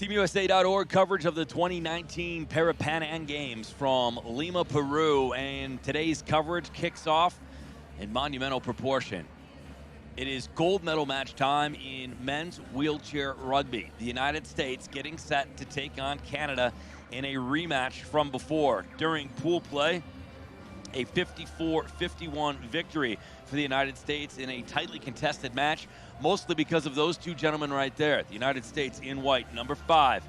TeamUSA.org coverage of the 2019 Parapan Am Games from Lima, Peru, and today's coverage kicks off in monumental proportion. It is gold medal match time in men's wheelchair rugby. The United States getting set to take on Canada in a rematch from before. During pool play, a 54-51 victory for the United States in a tightly contested match, mostly because of those two gentlemen right there. The United States in white, number 5.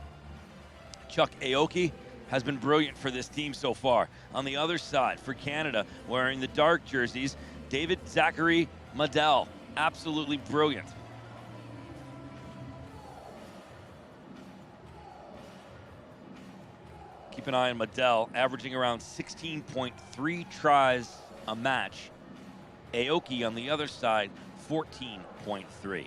Chuck Aoki has been brilliant for this team so far. On the other side, for Canada, wearing the dark jerseys, David Zachary Madel, absolutely brilliant. Keep an eye on Madel, averaging around 16.3 tries a match. Aoki on the other side, 14.3.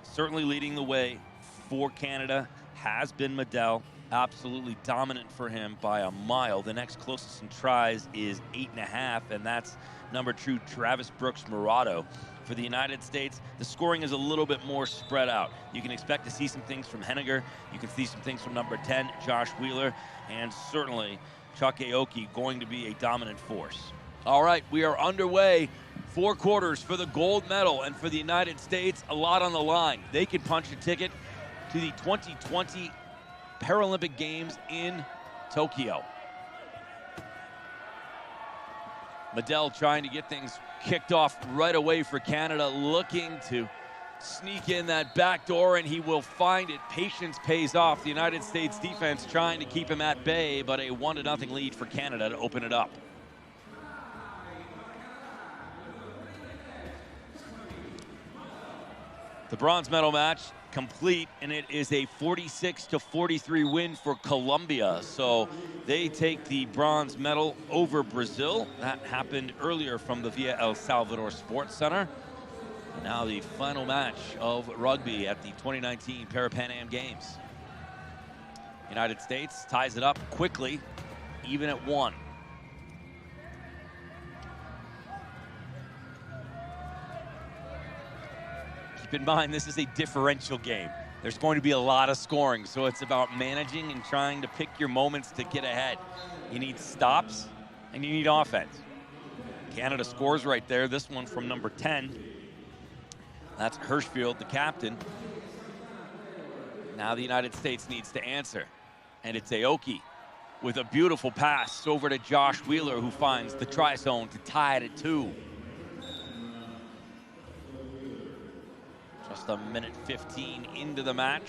Certainly leading the way for Canada has been Madel. Absolutely dominant for him by a mile. The next closest in tries is 8.5, and that's number 2, Travis Brooks-Murado. For the United States, the scoring is a little bit more spread out. You can expect to see some things from Henniger. You can see some things from number 10, Josh Wheeler, and certainly Chuck Aoki going to be a dominant force. All right, we are underway. 4 quarters for the gold medal, and for the United States, a lot on the line. They could punch a ticket to the 2020 Paralympic Games in Tokyo. Madel trying to get things kicked off right away for Canada, looking to sneak in that back door, and he will find it. Patience pays off. The United States defense trying to keep him at bay, but a 1-0 lead for Canada to open it up. The bronze medal match complete, and it is a 46-43 win for Colombia. So they take the bronze medal over Brazil. That happened earlier from the Via El Salvador Sports Center. And now the final match of rugby at the 2019 Parapan Am Games. United States ties it up quickly, even at 1. Keep in mind, this is a differential game. There's going to be a lot of scoring, so it's about managing and trying to pick your moments to get ahead. You need stops, and you need offense. Canada scores right there, this one from number 10. That's Hirschfield, the captain. Now the United States needs to answer, and it's Aoki with a beautiful pass over to Josh Wheeler, who finds the try zone to tie it at 2. Just a minute 15 into the match.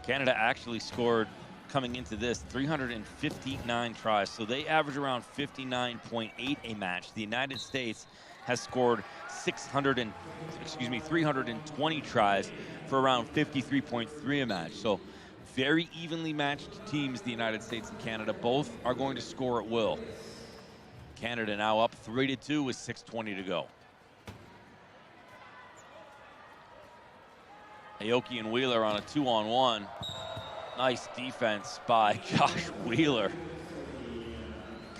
Canada actually scored, coming into this, 359 tries, so they average around 59.8 a match. The United States has scored 320 tries for around 53.3 a match. So very evenly matched teams, the United States and Canada. Both are going to score at will. Canada now up 3-2 with 6:20 to go. Aoki and Wheeler on a 2-on-1. Nice defense by Josh Wheeler.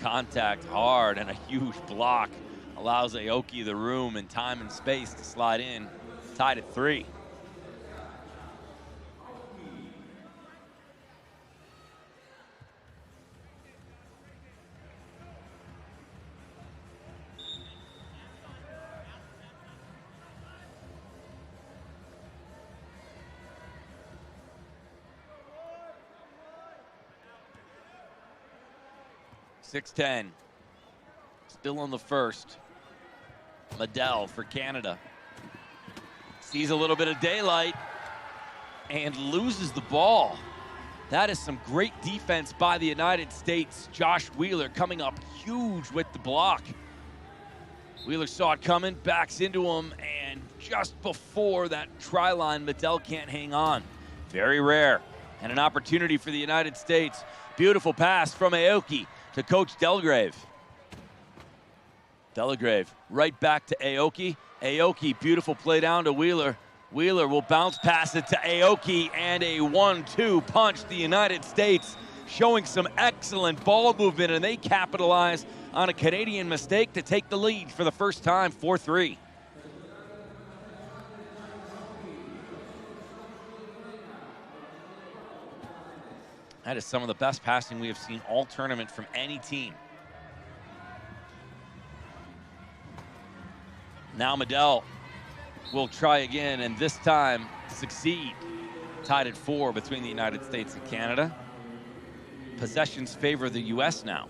Contact hard, and a huge block allows Aoki the room and time and space to slide in. Tied at 3. .610, still on the first. Madel for Canada. Sees a little bit of daylight and loses the ball. That is some great defense by the United States. Josh Wheeler coming up huge with the block. Wheeler saw it coming, backs into him, and just before that try line, Madel can't hang on. Very rare, and an opportunity for the United States. Beautiful pass from Aoki to Coach Delgrave. Delgrave right back to Aoki. Aoki, beautiful play down to Wheeler. Wheeler will bounce pass it to Aoki, and a 1-2 punch. The United States showing some excellent ball movement, and they capitalize on a Canadian mistake to take the lead for the first time, 4-3. That is some of the best passing we have seen all tournament from any team. Now Medell will try again, and this time succeed. Tied at 4 between the United States and Canada. Possessions favor the U.S. now.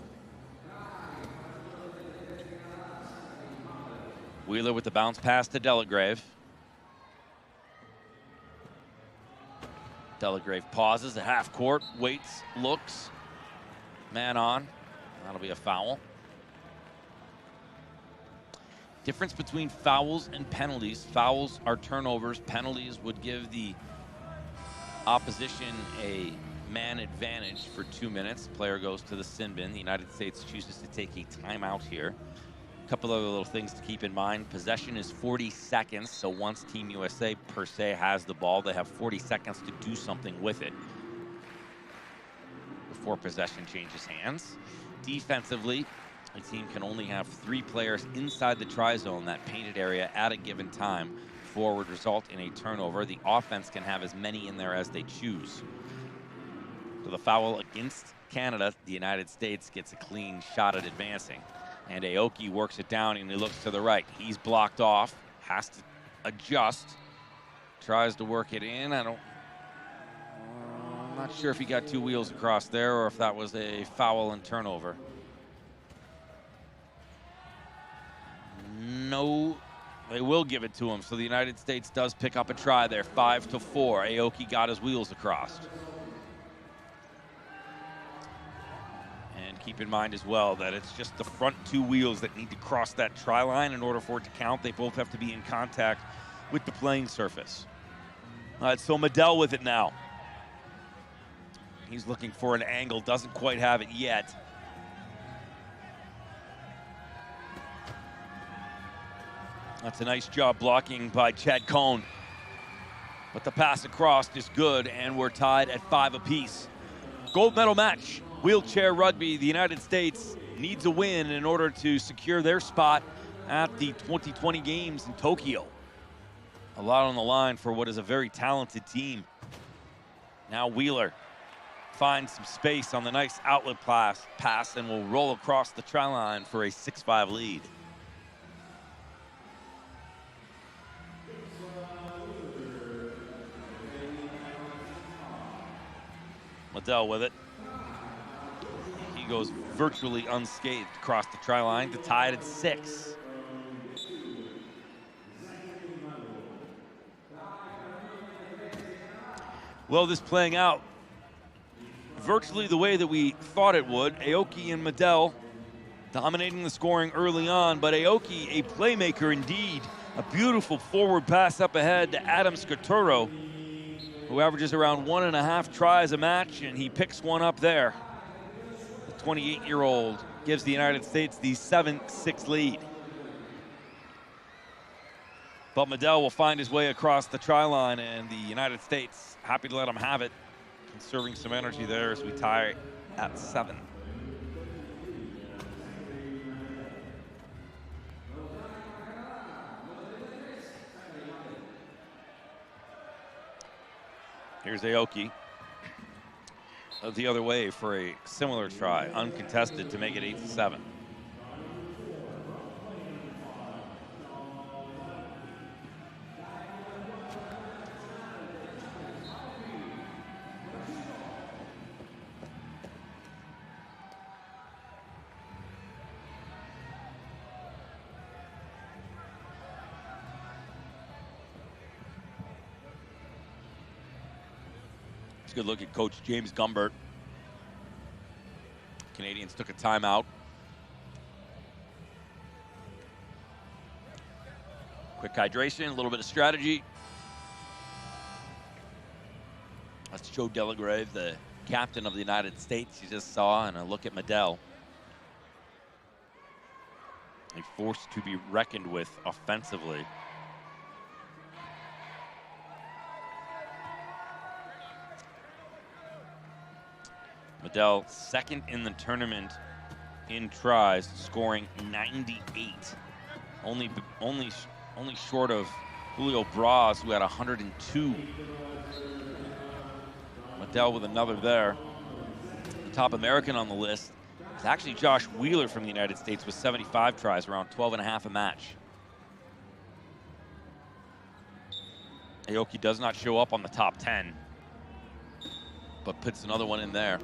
Wheeler with the bounce pass to Delagrave. Delagrave pauses at half court, waits, looks. Man on. That'll be a foul. Difference between fouls and penalties. Fouls are turnovers. Penalties would give the opposition a man advantage for 2 minutes. Player goes to the sin bin. The United States chooses to take a timeout here. A couple other little things to keep in mind. Possession is 40 seconds, so once Team USA per se has the ball, they have 40 seconds to do something with it before possession changes hands. Defensively, a team can only have 3 players inside the try zone, that painted area, at a given time. 4 would result in a turnover. The offense can have as many in there as they choose. So the foul against Canada, the United States gets a clean shot at advancing. And Aoki works it down and he looks to the right. He's blocked off, has to adjust, tries to work it in. I'm not sure if he got 2 wheels across there or if that was a foul and turnover. No, they will give it to him. So the United States does pick up a try there, 5-4. Aoki got his wheels across. And keep in mind as well that it's just the front 2 wheels that need to cross that try line in order for it to count. They both have to be in contact with the playing surface. All right, so Medell with it now. He's looking for an angle, doesn't quite have it yet. That's a nice job blocking by Chad Cohn. But the pass across is good, and we're tied at 5 apiece. Gold medal match, wheelchair rugby. The United States needs a win in order to secure their spot at the 2020 Games in Tokyo. A lot on the line for what is a very talented team. Now Wheeler finds some space on the nice outlet pass and will roll across the try line for a 6-5 lead. Medell with it. He goes virtually unscathed across the try line to tie it at 6. Well, this playing out virtually the way that we thought it would. Aoki and Medell dominating the scoring early on, but Aoki, a playmaker indeed. A beautiful forward pass up ahead to Adam Scaturo, who averages around 1.5 tries a match, and he picks one up there. The 28-year-old gives the United States the 7-6 lead. But Medell will find his way across the try line, and the United States happy to let him have it, conserving some energy there as we tie at 7. Here's Aoki the other way for a similar try, uncontested, to make it 8-7. Good look at Coach James Gumbert. Canadians took a timeout. Quick hydration, a little bit of strategy. That's Joe Delagrave, the captain of the United States you just saw, and a look at Medell. A force to be reckoned with offensively. Medell, second in the tournament in tries, scoring 98. Only short of Julio Braz, who had 102. Liddell with another there. The top American on the list is actually Josh Wheeler from the United States with 75 tries, around 12.5 a match. Aoki does not show up on the top 10, but puts another one in there.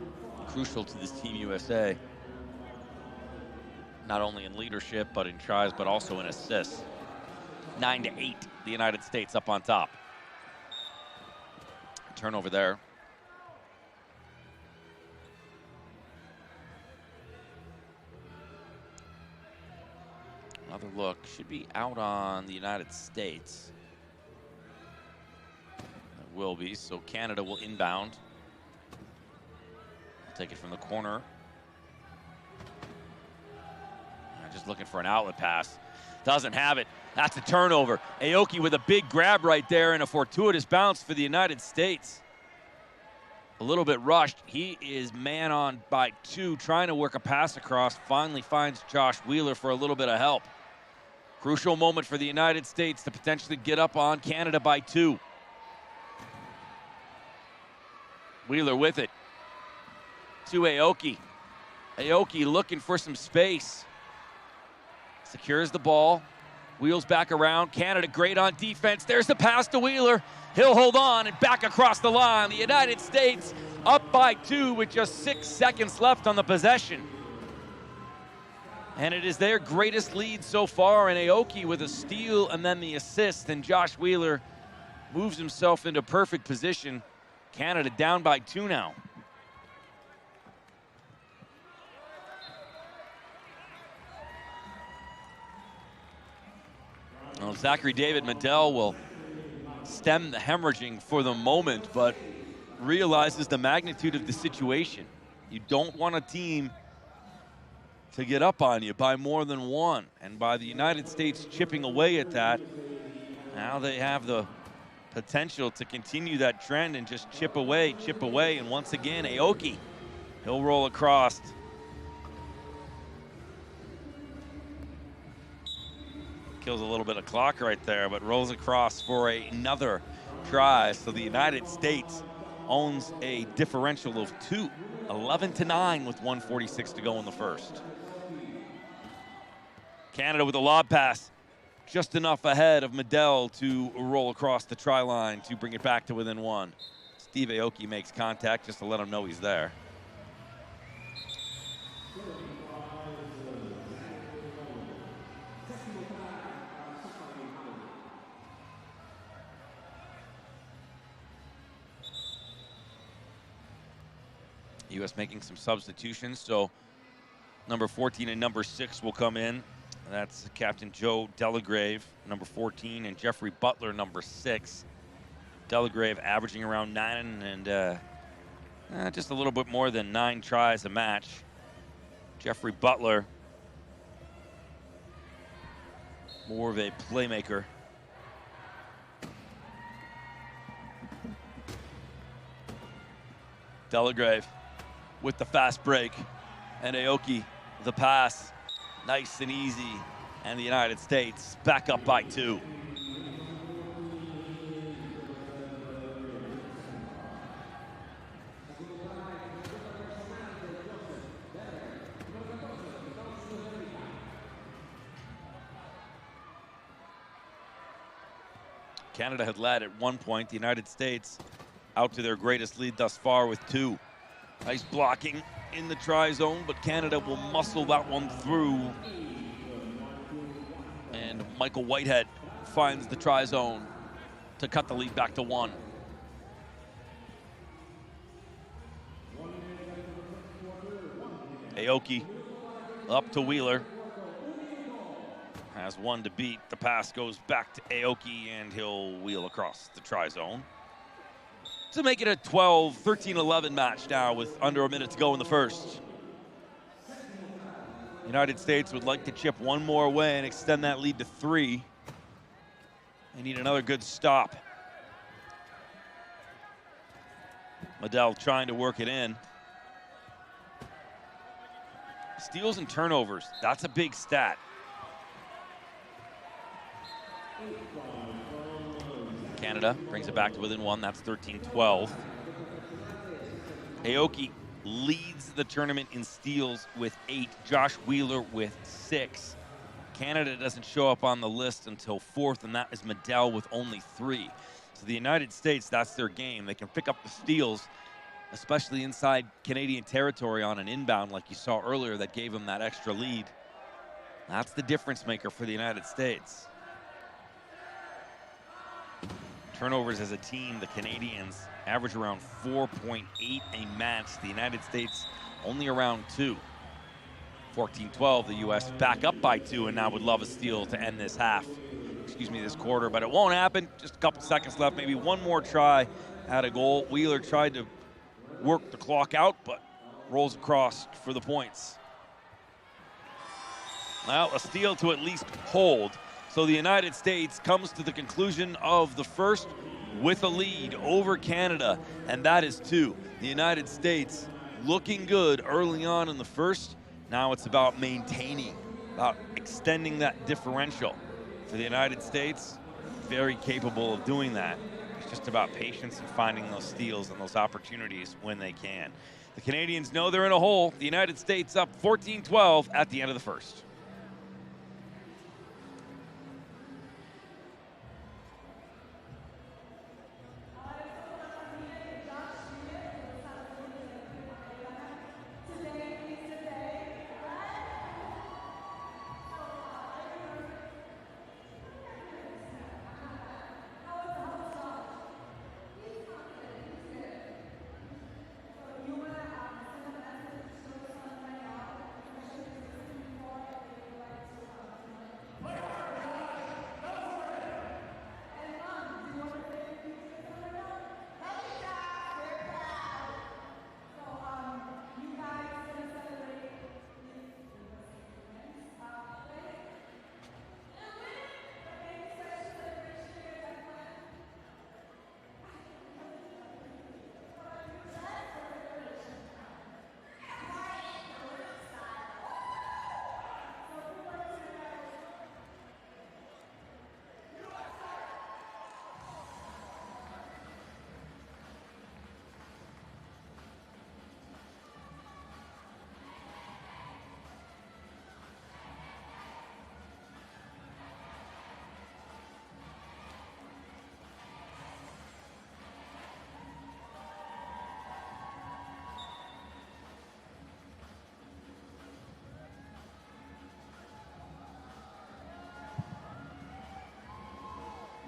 Crucial to this Team USA. Not only in leadership, but in tries, but also in assists. 9-8, the United States up on top. Turnover there. Another look, should be out on the United States. It will be, so Canada will inbound. Take it from the corner. Just looking for an outlet pass. Doesn't have it. That's a turnover. Aoki with a big grab right there and a fortuitous bounce for the United States. A little bit rushed. He is man on by 2, trying to work a pass across. Finally finds Josh Wheeler for a little bit of help. Crucial moment for the United States to potentially get up on Canada by 2. Wheeler with it to Aoki. Aoki looking for some space. Secures the ball, wheels back around. Canada great on defense. There's the pass to Wheeler. He'll hold on and back across the line. The United States up by 2 with just 6 seconds left on the possession. And it is their greatest lead so far, and Aoki with a steal and then the assist, and Josh Wheeler moves himself into perfect position. Canada down by 2 now. Well, Zachary David Medell will stem the hemorrhaging for the moment, but realizes the magnitude of the situation. You don't want a team to get up on you by more than 1. And by the United States chipping away at that, now they have the potential to continue that trend and just chip away. And once again, Aoki, he'll roll across. Kills a little bit of clock right there, but rolls across for another try. So the United States owns a differential of 2, 11-9 with 1:46 to go in the first. Canada with a lob pass, just enough ahead of Medell to roll across the try line to bring it back to within 1. Steve Aoki makes contact just to let him know he's there. U.S. making some substitutions, so number 14 and number 6 will come in. That's Captain Joe Delagrave, number 14, and Jeffrey Butler, number 6. Delagrave averaging around 9 and just a little bit more than 9 tries a match. Jeffrey Butler, more of a playmaker. Delagrave with the fast break, and Aoki the pass, nice and easy, and the United States back up by 2. Canada had led at one point. The United States out to their greatest lead thus far with 2. Nice blocking in the try zone, but Canada will muscle that one through. And Michael Whitehead finds the try zone to cut the lead back to 1. Aoki up to Wheeler. Has 1 to beat. The pass goes back to Aoki, and he'll wheel across the try zone to make it a 13-11 match now with under a minute to go in the first. United States would like to chip one more away and extend that lead to 3. They need another good stop. Medell trying to work it in. Steals and turnovers, that's a big stat. Canada brings it back to within one. That's 13-12. Aoki leads the tournament in steals with 8. Josh Wheeler with 6. Canada doesn't show up on the list until 4th, and that is Medell with only 3. So the United States, that's their game. They can pick up the steals, especially inside Canadian territory on an inbound like you saw earlier that gave them that extra lead. That's the difference maker for the United States. Turnovers as a team, the Canadians average around 4.8 a match. The United States only around 2. 14-12, the U.S. back up by 2 and now would love a steal to end this this quarter, but it won't happen. Just a couple seconds left, maybe one more try at a goal. Wheeler tried to work the clock out, but rolls across for the points. Well, a steal to at least hold. So the United States comes to the conclusion of the first with a lead over Canada, and that is 2. The United States looking good early on in the first. Now it's about maintaining, about extending that differential. For the United States, very capable of doing that. It's just about patience and finding those steals and those opportunities when they can. The Canadians know they're in a hole. The United States up 14-12 at the end of the first.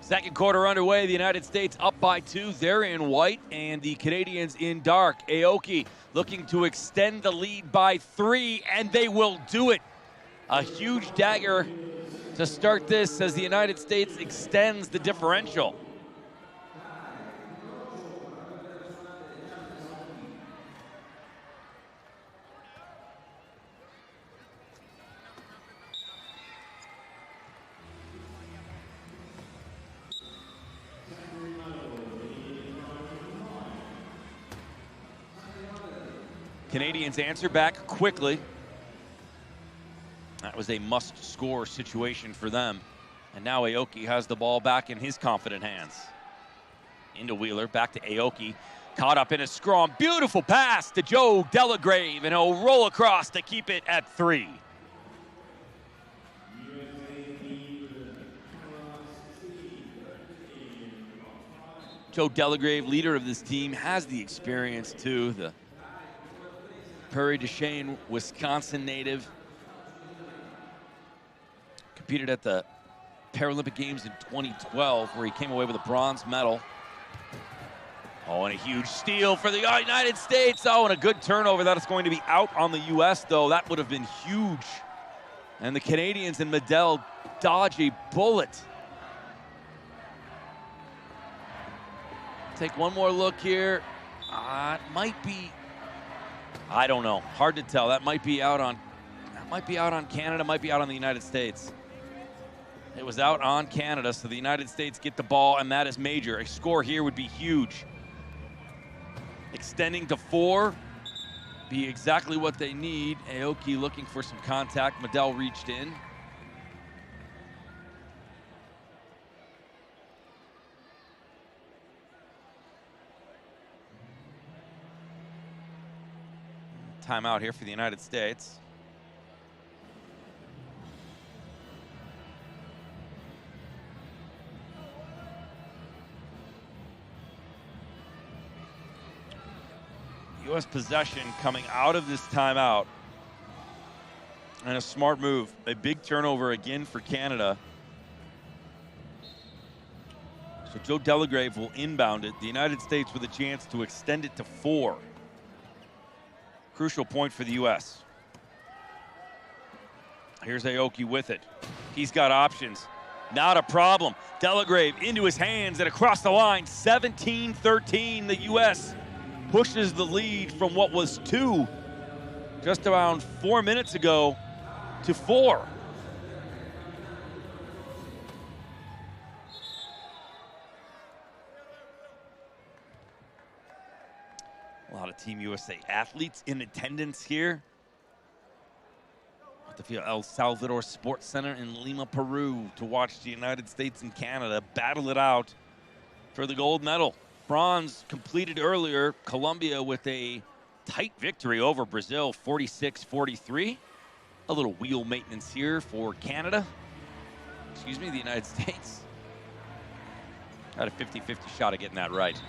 Second quarter underway, the United States up by 2. They're in white, and the Canadians in dark. Aoki looking to extend the lead by 3, and they will do it. A huge dagger to start this as the United States extends the differential. Canadians answer back quickly. That was a must-score situation for them. And now Aoki has the ball back in his confident hands. Into Wheeler, back to Aoki. Caught up in a scrum. Beautiful pass to Joe Delagrave, and he'll roll across to keep it at 3. Joe Delagrave, leader of this team, has the experience too. The Prairie du Chien, Wisconsin native. Competed at the Paralympic Games in 2012, where he came away with a bronze medal. Oh, and a huge steal for the United States. Oh, and a good turnover. That is going to be out on the U.S., though. That would have been huge. And the Canadians and Medell dodge a bullet. Take one more look here. It might be, I don't know. Hard to tell. That might be out on Canada, might be out on the United States. It was out on Canada, so the United States get the ball, and that is major. A score here would be huge. Extending to 4. be exactly what they need. Aoki looking for some contact. Medell reached in. Timeout here for the United States. U.S. possession coming out of this timeout. And a smart move. A big turnover again for Canada. So Joe Delagrave will inbound it. The United States with a chance to extend it to 4. Crucial point for the U.S. Here's Aoki with it. He's got options. Not a problem. Delagrave into his hands and across the line. 17-13. The U.S. pushes the lead from what was 2 just around 4 minutes ago to 4. A lot of Team USA athletes in attendance here at the El Salvador Sports Center in Lima, Peru, to watch the United States and Canada battle it out for the gold medal. Bronze completed earlier. Colombia with a tight victory over Brazil, 46-43. A little wheel maintenance here for Canada. Excuse me, the United States. Had a 50-50 shot at getting that right.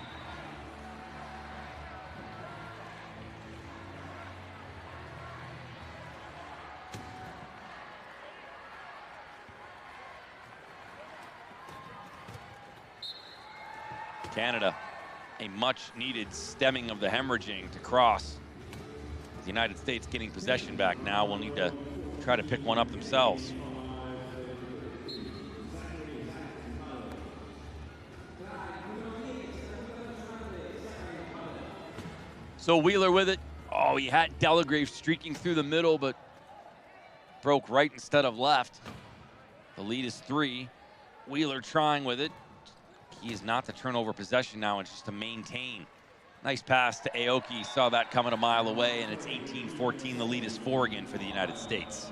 Canada, a much-needed stemming of the hemorrhaging to cross. The United States getting possession back now will need to try to pick one up themselves. So Wheeler with it. Oh, he had Delagrave streaking through the middle, but broke right instead of left. The lead is 3. Wheeler trying with it. He is not to turn over possession now, it's just to maintain. Nice pass to Aoki. Saw that coming a mile away, and it's 18-14. The lead is 4 again for the United States.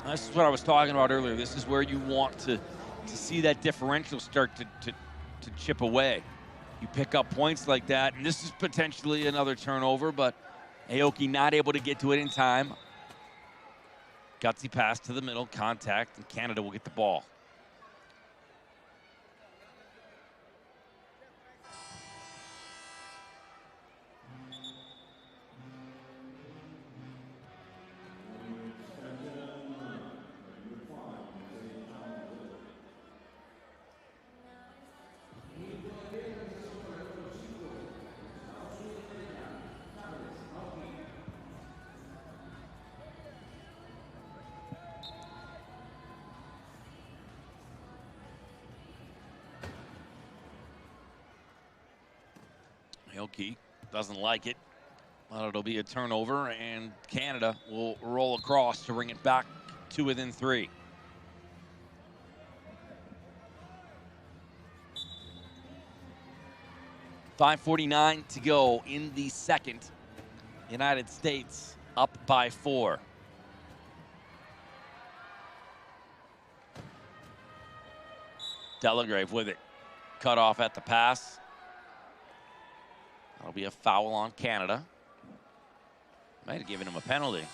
This is what I was talking about earlier. This is where you want to see that differential start to chip away. You pick up points like that, and this is potentially another turnover, but Aoki not able to get to it in time. Gutsy pass to the middle, contact, and Canada will get the ball. Aoki doesn't like it, but it'll be a turnover, and Canada will roll across to bring it back to within 3. .549 to go in the second. United States up by 4. Delagrave with it. Cut off at the pass. That'll be a foul on Canada. Might have given him a penalty.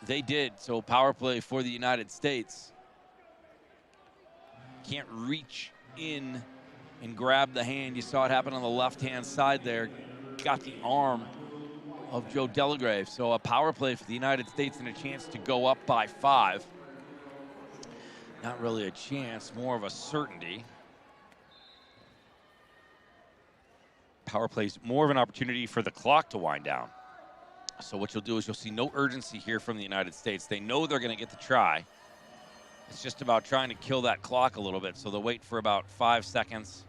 They did, so power play for the United States. Can't reach in and grab the hand. You saw it happen on the left-hand side there. Got the arm of Joe Delagrave. So a power play for the United States and a chance to go up by 5. Not really a chance, more of a certainty. Power plays more of an opportunity for the clock to wind down. So what you'll do is you'll see no urgency here from the United States. They know they're going to get the try. It's just about trying to kill that clock a little bit. So they'll wait for about 5 seconds,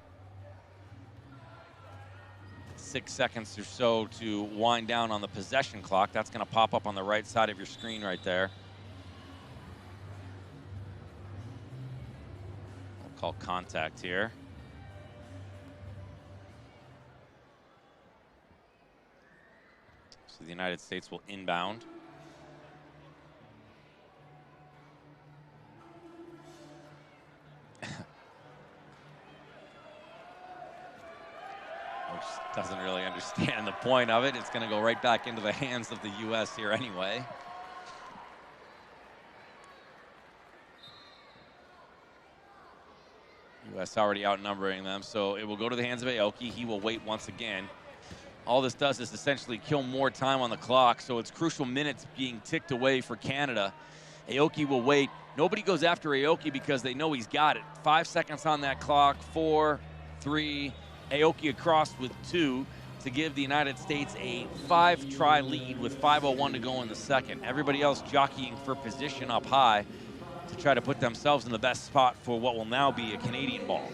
6 seconds or so to wind down on the possession clock. That's going to pop up on the right side of your screen right there. We'll call contact here. So the United States will inbound. Which doesn't really understand the point of it. It's going to go right back into the hands of the U.S. here anyway. U.S. already outnumbering them, so it will go to the hands of Aoki. He will wait once again. All this does is essentially kill more time on the clock, so it's crucial minutes being ticked away for Canada. Aoki will wait. Nobody goes after Aoki because they know he's got it. 5 seconds on that clock. 4, 3. Aoki across with 2 to give the United States a 5-try lead with 5:01 to go in the second. Everybody else jockeying for position up high to try to put themselves in the best spot for what will now be a Canadian ball.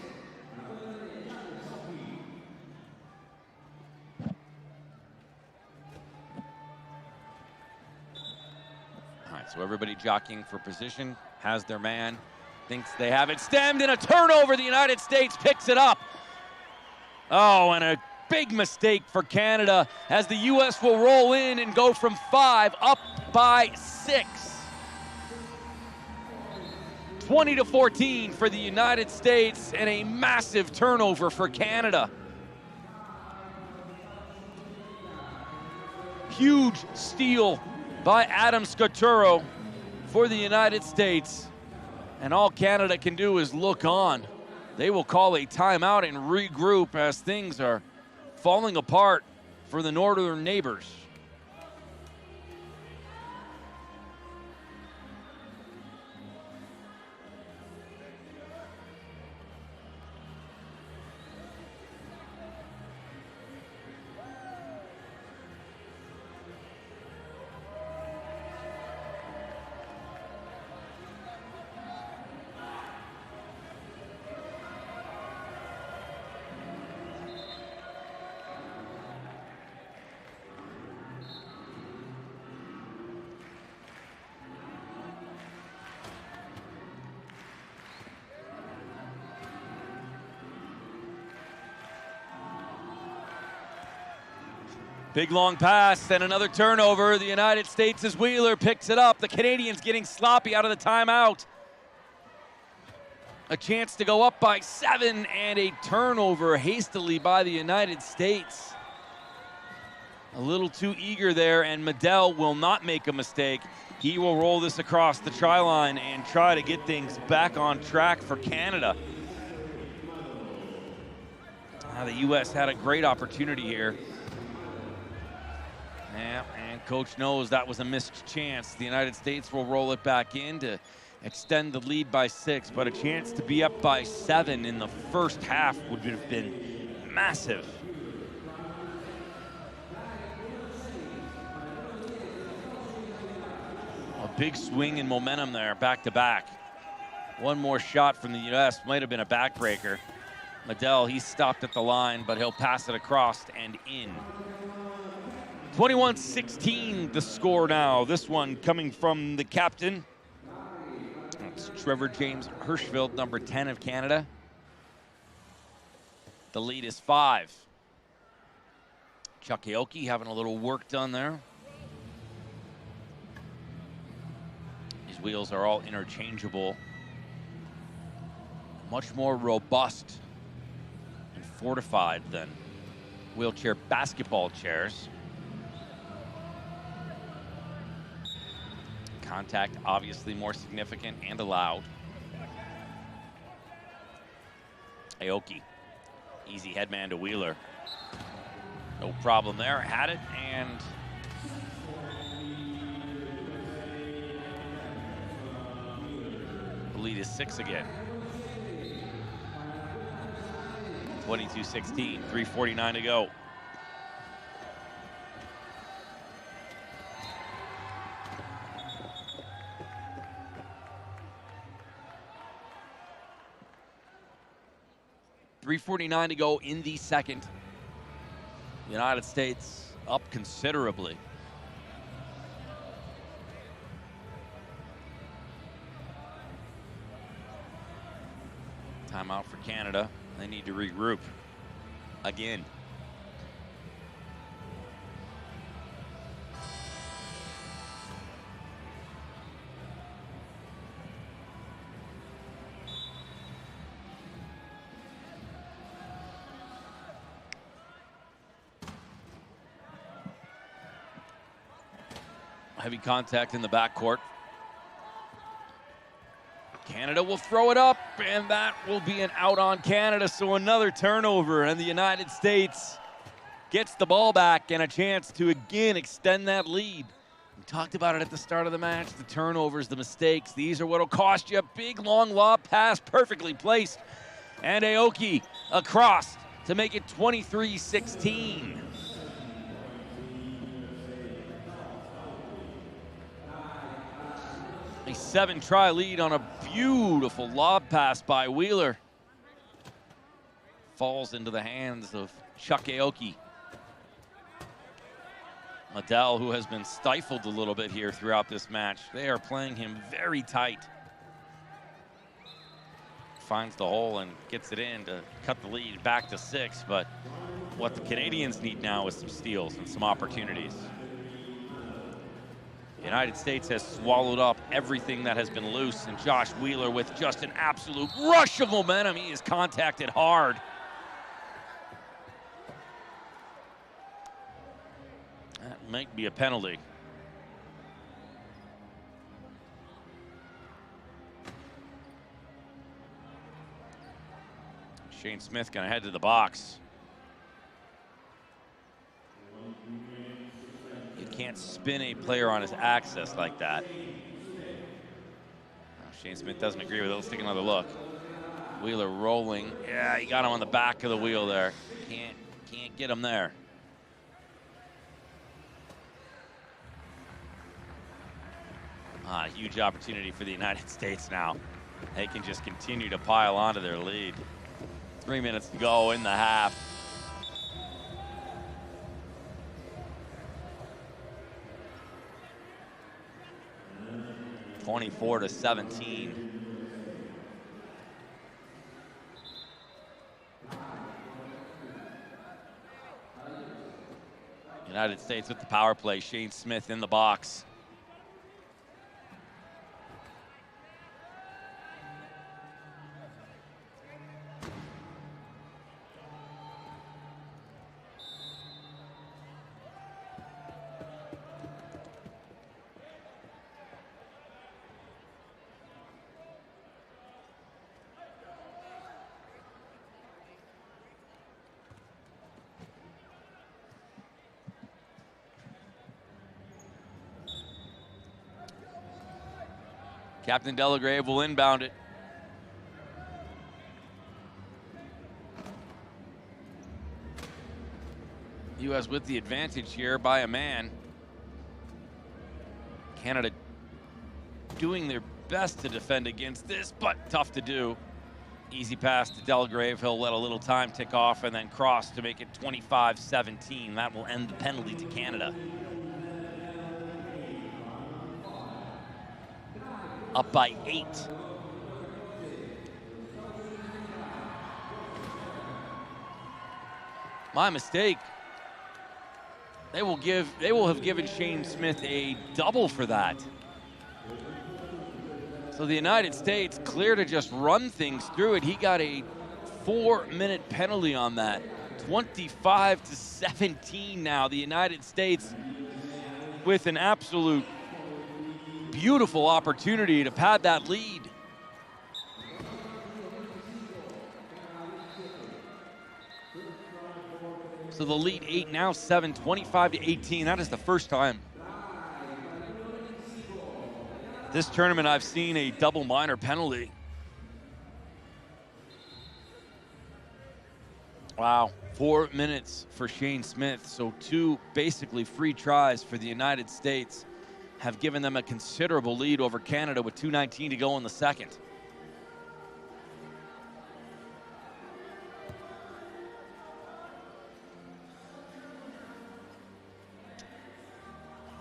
All right, so everybody jockeying for position, has their man, thinks they have it stemmed, and a turnover. The United States picks it up. Oh, and a big mistake for Canada as the U.S. will roll in and go from 5 up by 6. 20-14 for the United States, and a massive turnover for Canada. Huge steal by Adam Scaturo for the United States, and all Canada can do is look on. They will call a timeout and regroup as things are falling apart for the northern neighbors. Big long pass and another turnover. The United States' Wheeler picks it up. The Canadians getting sloppy out of the timeout. A chance to go up by 7 and a turnover hastily by the United States. A little too eager there, and Medell will not make a mistake. He will roll this across the try line and try to get things back on track for Canada. Now the U.S. had a great opportunity here. Yeah, and coach knows that was a missed chance. The United States will roll it back in to extend the lead by 6, but a chance to be up by 7 in the first half would have been massive. A big swing in momentum there, back to back. One more shot from the U.S. might have been a backbreaker. Medell, he's stopped at the line, but he'll pass it across and in. 21-16 the score now. This one coming from the captain. That's Trevor James Hirschfeld, number 10 of Canada. The lead is 5. Chuck Aoki having a little work done there. These wheels are all interchangeable. Much more robust and fortified than wheelchair basketball chairs. Contact obviously more significant and allowed. Aoki, easy headman to Wheeler. No problem there, had it, and the lead is 6 again. 22-16, 3:49 to go. .349 to go in the second. The United States up considerably. Timeout for Canada. They need to regroup again. Heavy contact in the backcourt. Canada will throw it up, and that will be an out on Canada, so another turnover, and the United States gets the ball back and a chance to again extend that lead. We talked about it at the start of the match, the turnovers, the mistakes. These are what will cost you. A big, long lob pass, perfectly placed, and Aoki across to make it 23-16. A 7-try lead on a beautiful lob pass by Wheeler. Falls into the hands of Chuck Aoki. Liddell, who has been stifled a little bit here throughout this match. They are playing him very tight. Finds the hole and gets it in to cut the lead back to 6, but what the Canadians need now is some steals and some opportunities. The United States has swallowed up everything that has been loose, and Josh Wheeler with just an absolute rush of momentum. He is contacted hard. That might be a penalty. Shane Smith gonna head to the box. You can't spin a player on his axis like that. Shane Smith doesn't agree with it. Let's take another look. Wheeler rolling. Yeah, he got him on the back of the wheel there. Can't get him there. Huge opportunity for the United States now. They can just continue to pile onto their lead. 3 minutes to go in the half. (24-17). United States with the power play. Shane Smith in the box. Captain Delagrave will inbound it. U.S. with the advantage here by a man. Canada doing their best to defend against this, but tough to do. Easy pass to Delagrave. He'll let a little time tick off and then cross to make it 25-17. That will end the penalty to Canada. Up by 8. My mistake. They will have given Shane Smith a double for that. So the United States clear to just run things through it. He got a 4-minute penalty on that. 25-17 now. The United States with an absolute beautiful opportunity to pad that lead. So the lead 8, now 7, 25-18. That is the first time this tournament I've seen a double minor penalty. Wow, 4 minutes for Shane Smith. So 2 basically free tries for the United States have given them a considerable lead over Canada with 2:19 to go in the second.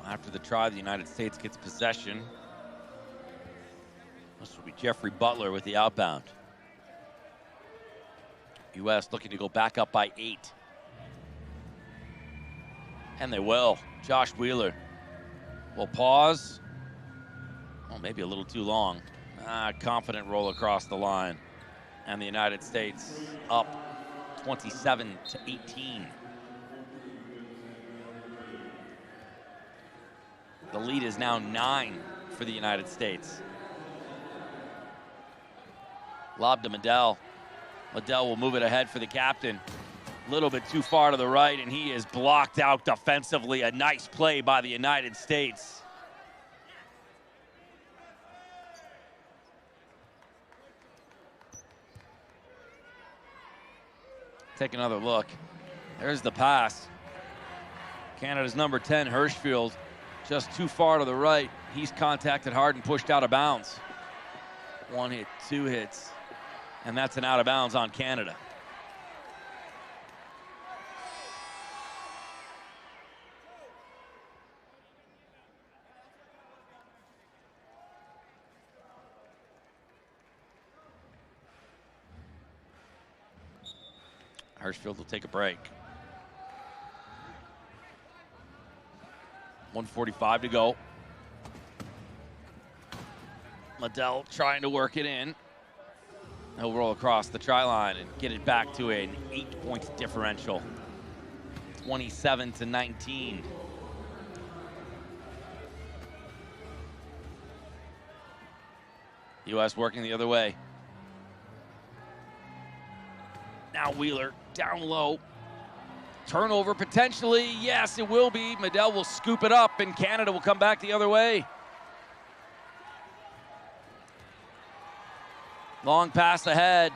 After the try, the United States gets possession. This will be Jeffrey Butler with the outbound. U.S. looking to go back up by 8. And they will. Josh Wheeler will pause. Oh, maybe a little too long. Confident roll across the line. And the United States up 27-18. The lead is now 9 for the United States. Lob to Medell. Medell will move it ahead for the captain. A little bit too far to the right, and he is blocked out defensively. A nice play by the United States. Take another look. There's the pass. Canada's number 10, Hirschfield, just too far to the right. He's contacted hard and pushed out of bounds. 1 hit, 2 hits, and that's an out of bounds on Canada. Hirschfield will take a break. 1:45 to go. Medell trying to work it in. He'll roll across the try line and get it back to an 8-point differential. 27-19. U.S. working the other way. Now Wheeler down low. Turnover potentially. Yes, it will be. Medell will scoop it up, and Canada will come back the other way. Long pass ahead.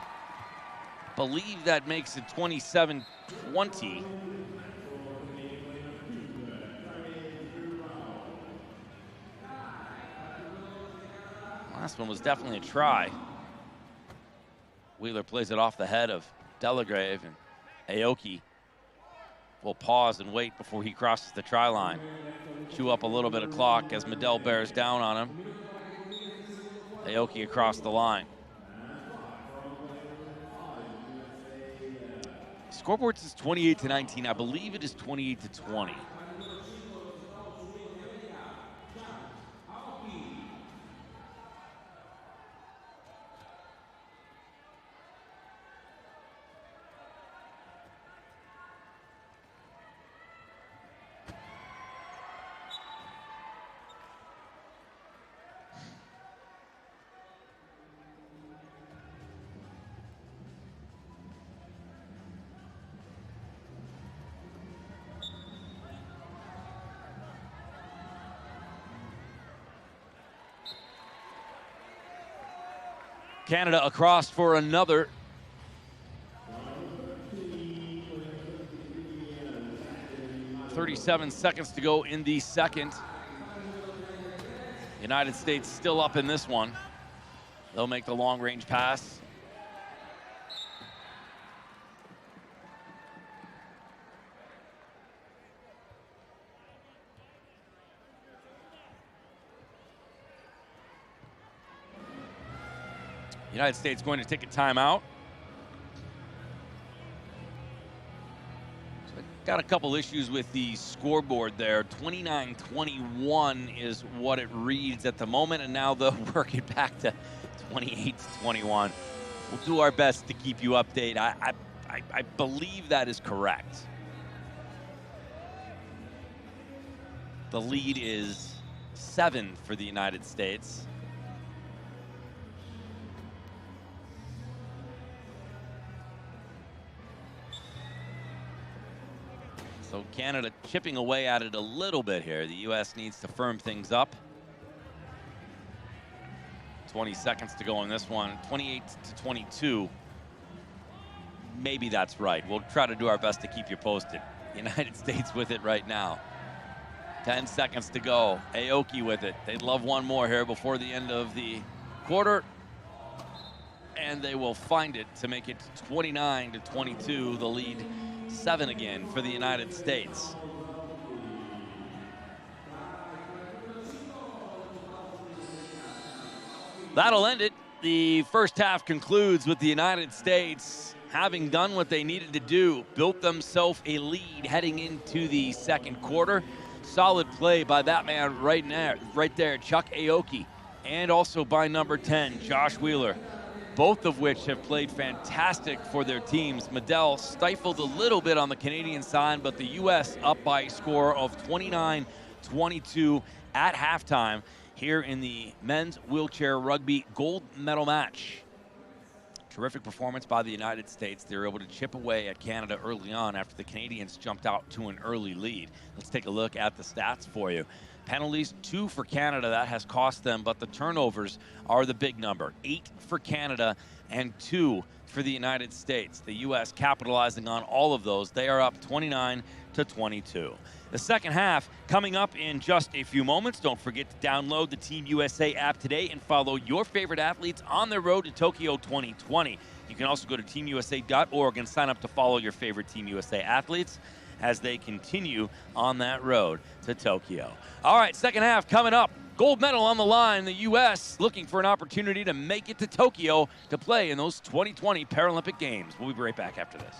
Believe that makes it 27-20. Last one was definitely a try. Wheeler plays it off the head of Delagrave, and Aoki will pause and wait before he crosses the try line. Chew up a little bit of clock as Medell bears down on him. Aoki across the line. Scoreboard says 28-19. I believe it is 28-20. Canada across for another. .37 seconds to go in the second. United States still up in this one. They'll make the long-range pass. United States going to take a timeout. So got a couple issues with the scoreboard there. 29-21 is what it reads at the moment, and now they'll work it back to 28-21. We'll do our best to keep you updated. I believe that is correct. The lead is 7 for the United States. So Canada chipping away at it a little bit here. The U.S. needs to firm things up. 20 seconds to go in this one. 28-22. Maybe that's right. We'll try to do our best to keep you posted. United States with it right now. 10 seconds to go. Aoki with it. They'd love one more here before the end of the quarter. And they will find it to make it 29-22. The lead 7 again for the United States. That'll end it. The first half concludes with the United States having done what they needed to do, built themselves a lead heading into the second quarter. Solid play by that man right there, Chuck Aoki, and also by number 10, Josh Wheeler, both of which have played fantastic for their teams. Medell stifled a little bit on the Canadian side, but the U.S. up by a score of 29-22 at halftime here in the men's wheelchair rugby gold medal match. Terrific performance by the United States. They were able to chip away at Canada early on after the Canadians jumped out to an early lead. Let's take a look at the stats for you. Penalties, 2 for Canada. That has cost them, but the turnovers are the big number. 8 for Canada and 2 for the United States. The U.S. capitalizing on all of those. They are up 29-22. The second half coming up in just a few moments. Don't forget to download the Team USA app today and follow your favorite athletes on their road to Tokyo 2020. You can also go to teamusa.org and sign up to follow your favorite Team USA athletes as they continue on that road to Tokyo. All right, second half coming up. Gold medal on the line. The U.S. looking for an opportunity to make it to Tokyo to play in those 2020 Paralympic Games. We'll be right back after this.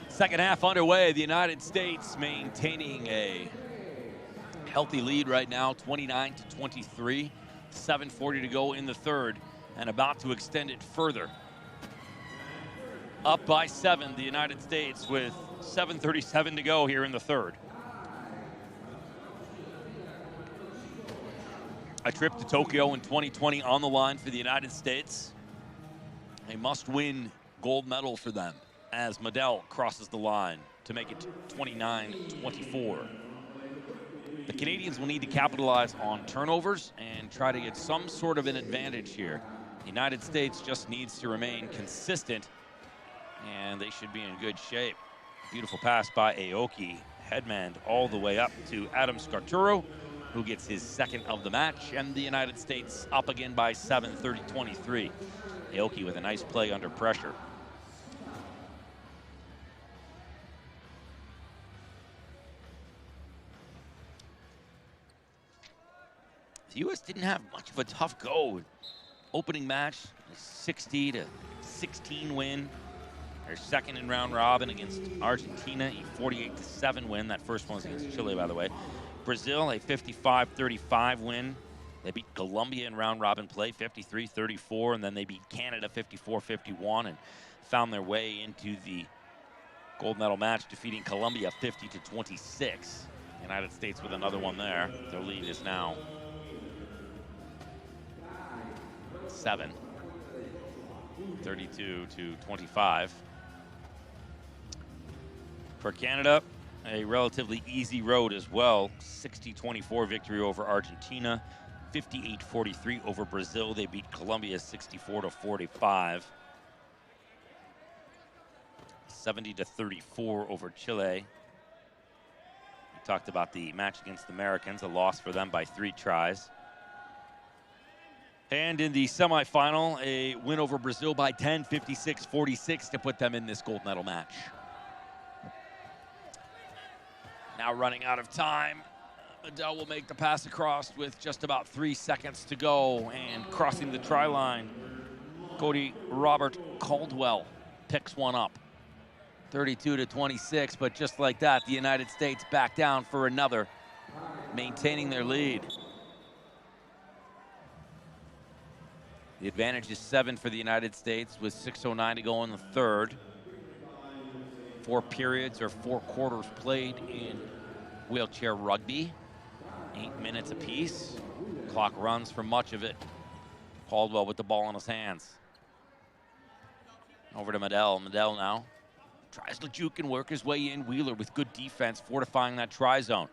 Second half underway. The United States maintaining a healthy lead right now, 29-23. 7:40 to go in the third, and about to extend it further. Up by 7, the United States, with 7:37 to go here in the third. A trip to Tokyo in 2020 on the line for the United States. A must-win gold medal for them as Medell crosses the line to make it 29-24. The Canadians will need to capitalize on turnovers and try to get some sort of an advantage here. The United States just needs to remain consistent, and they should be in good shape. Beautiful pass by Aoki, headman all the way up to Adam Scarturo, who gets his second of the match, and the United States up again by 7, 30-23. Aoki with a nice play under pressure. The U.S. didn't have much of a tough go. Opening match, a 60-16 win. Their second in round robin against Argentina, a 48-7 win. That first one was against Chile, by the way. Brazil, a 55-35 win. They beat Colombia in round robin play, 53-34, and then they beat Canada 54-51 and found their way into the gold medal match, defeating Colombia 50-26. United States with another one there. Their lead is now 7, 32-25. For Canada, a relatively easy road as well. 60-24 victory over Argentina, 58-43 over Brazil. They beat Colombia 64-45. 70-34 over Chile. We talked about the match against the Americans, a loss for them by 3 tries. And in the semifinal, a win over Brazil by 10, 56-46 to put them in this gold medal match. Now running out of time. Medell will make the pass across with just about 3 seconds to go, and crossing the try line, Cody Robert Caldwell picks one up. 32-26, but just like that, the United States back down for another, maintaining their lead. The advantage is 7 for the United States with 6:09 to go in the third. 4 periods or 4 quarters played in wheelchair rugby. 8 minutes apiece. Clock runs for much of it. Caldwell with the ball in his hands. Over to Medell. Medell now tries to juke and work his way in. Wheeler with good defense, fortifying that try zone.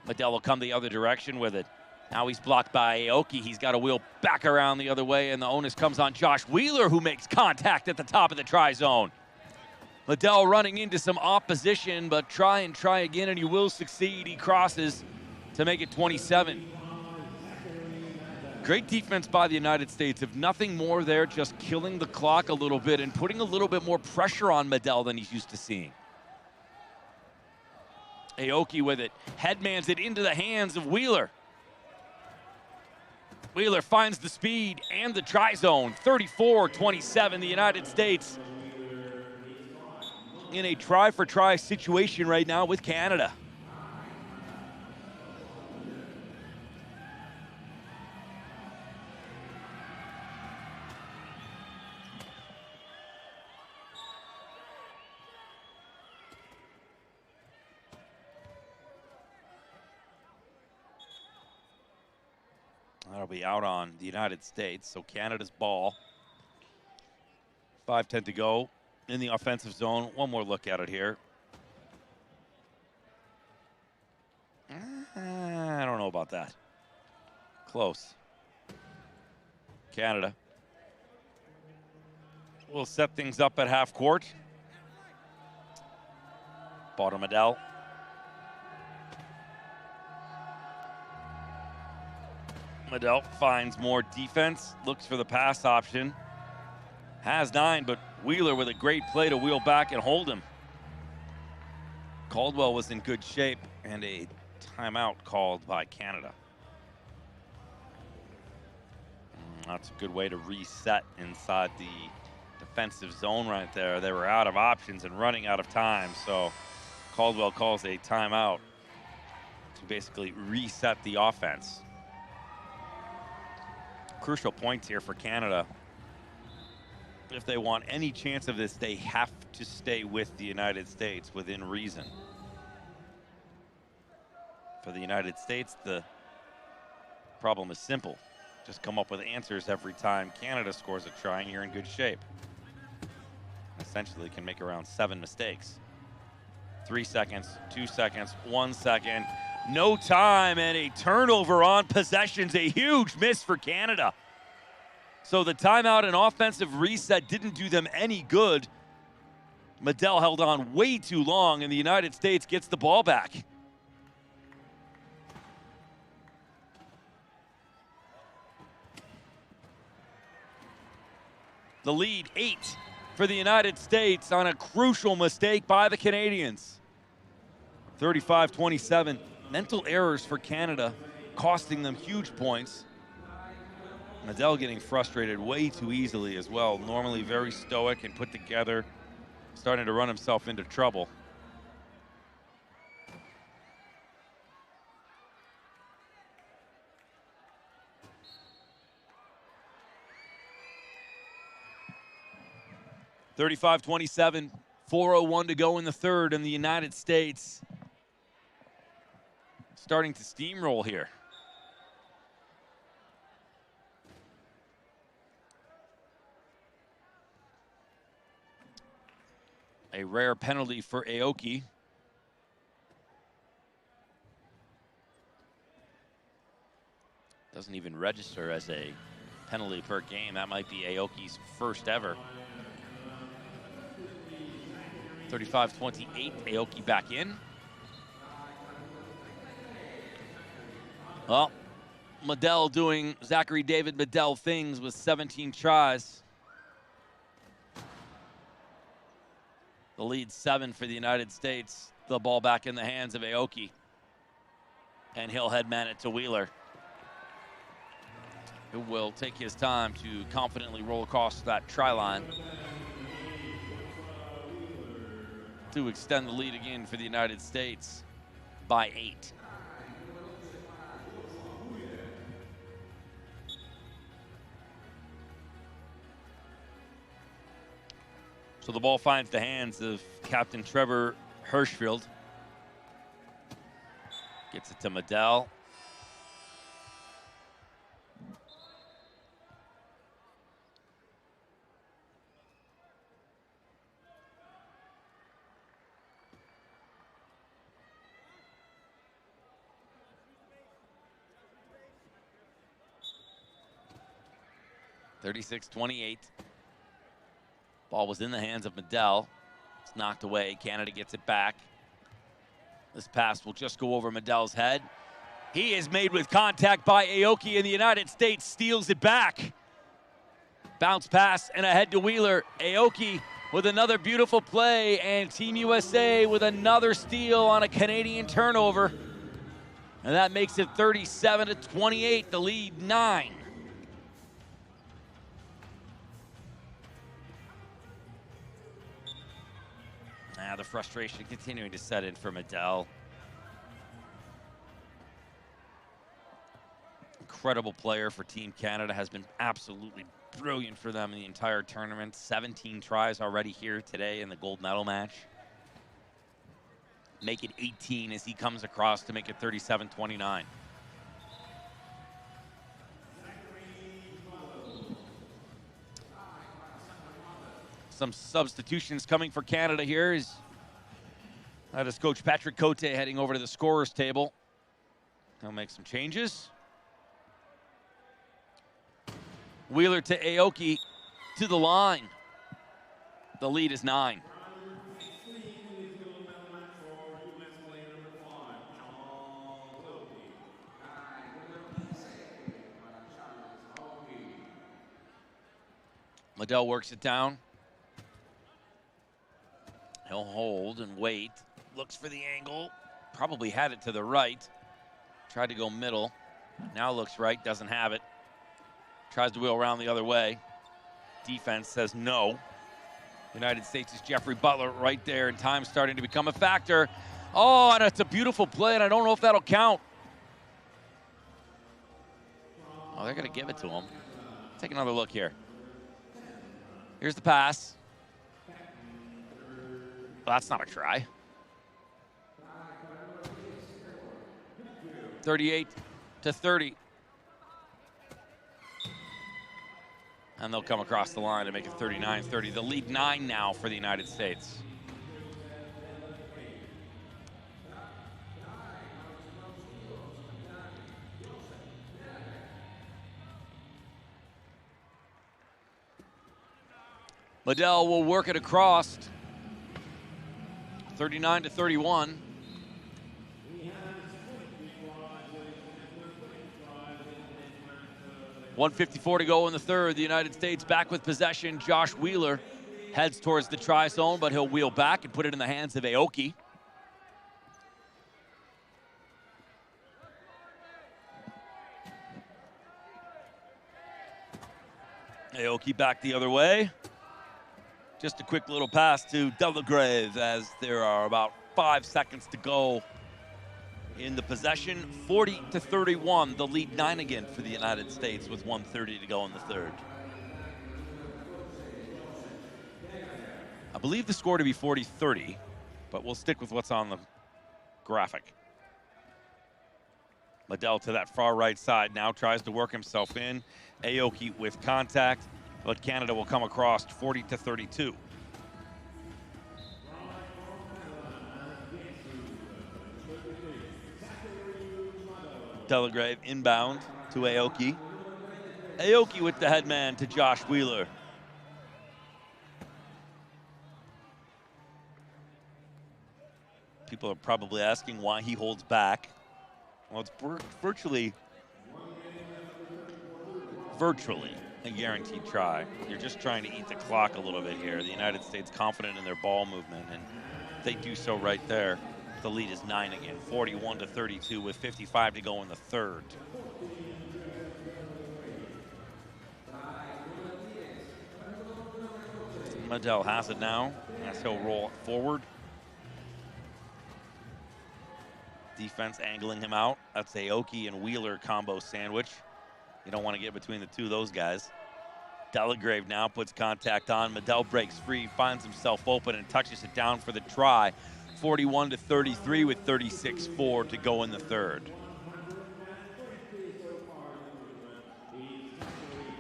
Medell will come the other direction with it. Now he's blocked by Aoki. He's got to wheel back around the other way, and the onus comes on Josh Wheeler, who makes contact at the top of the try zone. Medell running into some opposition, but try again, and he will succeed. He crosses to make it 27. Great defense by the United States. If nothing more there, just killing the clock a little bit and putting a little bit more pressure on Medell than he's used to seeing. Aoki with it. Headmans it into the hands of Wheeler. Wheeler finds the speed and the try zone. 34-27, the United States in a try-for-try situation right now with Canada. That'll be out on the United States. So Canada's ball. 5:10 to go in the offensive zone. One more look at it here. I don't know about that. Close. Canada will set things up at half court. Bottom Medell. Medell finds more defense, looks for the pass option. Has 9, but Wheeler with a great play to wheel back and hold him. Caldwell was in good shape, and a timeout called by Canada. That's a good way to reset inside the defensive zone right there. They were out of options and running out of time, so Caldwell calls a timeout to basically reset the offense. Crucial points here for Canada. If they want any chance of this, they have to stay with the United States within reason. For the United States, the problem is simple. Just come up with answers every time Canada scores a try and you're in good shape. Essentially can make around 7 mistakes. 3 seconds, 2 seconds, 1 second. No time and a turnover on possessions. A huge miss for Canada. So the timeout and offensive reset didn't do them any good. Medell held on way too long and the United States gets the ball back. The lead 8 for the United States on a crucial mistake by the Canadians. 35-27. Mental errors for Canada, costing them huge points. Medell getting frustrated way too easily as well. Normally very stoic and put together, starting to run himself into trouble. (35-27), 4:01 to go in the third, and the United States starting to steamroll here. A rare penalty for Aoki. Doesn't even register as a penalty per game. That might be Aoki's first ever. 35-28, Aoki back in. Well, Medell doing Zachary David Medell things with 17 tries. The lead 7 for the United States. The ball back in the hands of Aoki. And he'll headman it to Wheeler, who will take his time to confidently roll across that try line to extend the lead again for the United States by 8. So the ball finds the hands of Captain Trevor Hirschfield. Gets it to Medell. (36-28). Ball was in the hands of Medell. It's knocked away. Canada gets it back. This pass will just go over Medell's head. He is made with contact by Aoki, and the United States steals it back. Bounce pass and ahead to Wheeler. Aoki with another beautiful play, and Team USA with another steal on a Canadian turnover. And that makes it 37-28, the lead 9. The frustration continuing to set in for Medell. Incredible player for Team Canada, has been absolutely brilliant for them in the entire tournament. 17 tries already here today in the gold medal match. Make it 18 as he comes across to make it 37-29. Some substitutions coming for Canada here. That is Coach Patrick Cote heading over to the scorer's table. He'll make some changes. Wheeler to Aoki to the line. The lead is 9. Liddell works it down. He'll hold and wait. Looks for the angle. Probably had it to the right. Tried to go middle. Now looks right, doesn't have it. Tries to wheel around the other way. Defense says no. United States is Jeffrey Butler right there, and time starting to become a factor. Oh, and it's a beautiful play, and I don't know if that'll count. Oh, they're going to give it to him. Take another look here. Here's the pass. Well, that's not a try. 38-30. And they'll come across the line to make it 39-30. The lead 9 now for the United States. Liddell will work it across. 39-31. 1:54 to go in the third. The United States back with possession. Josh Wheeler heads towards the try zone, but he'll wheel back and put it in the hands of Aoki. Aoki back the other way. Just a quick little pass to Delagrave as there are about 5 seconds to go in the possession. 40-31, the lead 9 again for the United States with 1:30 to go in the third. I believe the score to be 40-30, but we'll stick with what's on the graphic. Liddell to that far right side now tries to work himself in. Aoki with contact, but Canada will come across 40-32. Delagrave inbound to Aoki. Aoki with the headman to Josh Wheeler. People are probably asking why he holds back. Well, it's virtually a guaranteed try. You're just trying to eat the clock a little bit here. The United States confident in their ball movement, and they do so right there. The lead is 9 again, 41-32 with 55 to go in the third. Liddell has it now as he'll roll it forward. Defense angling him out. That's Aoki and Wheeler combo sandwich. You don't want to get between the two of those guys. Delagrave now puts contact on. Liddell breaks free, finds himself open, and touches it down for the try. 41-33 with 36-4 to go in the third.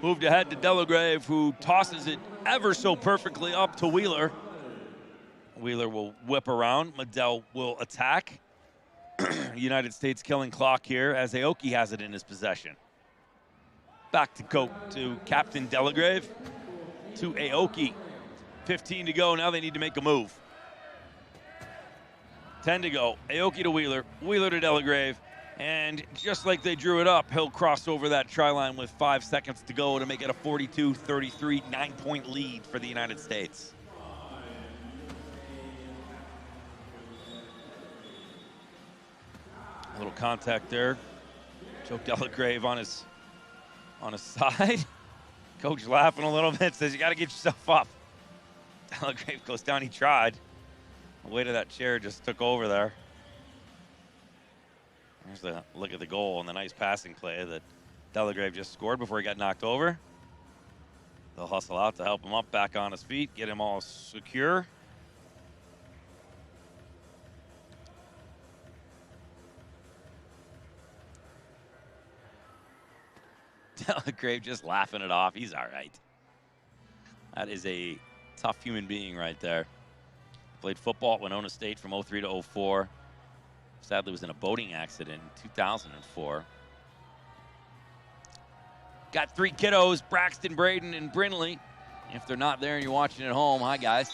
Moved ahead to Delagrave, who tosses it ever so perfectly up to Wheeler. Wheeler will whip around. Liddell will attack. United States killing clock here as Aoki has it in his possession. Back to Captain Delagrave, to Aoki. 15 to go, now they need to make a move. 10 to go, Aoki to Wheeler, Wheeler to Delagrave, and just like they drew it up, he'll cross over that try line with 5 seconds to go to make it a 42-33, 9-point lead for the United States. A little contact there. Joe Delagrave on his side. Coach laughing a little bit, says you got to get yourself up. Delagrave goes down, he tried. The weight of that chair just took over there. There's the look at the goal and the nice passing play that Delagrave just scored before he got knocked over. They'll hustle out to help him up back on his feet, get him all secure. Delagrave just laughing it off. He's all right. That is a Tough human being right there. Played football at Winona State from 03 to 04. Sadly was in a boating accident in 2004. Got 3 kiddos, Braxton, Braden, and Brinley. If they're not there and you're watching at home, hi guys.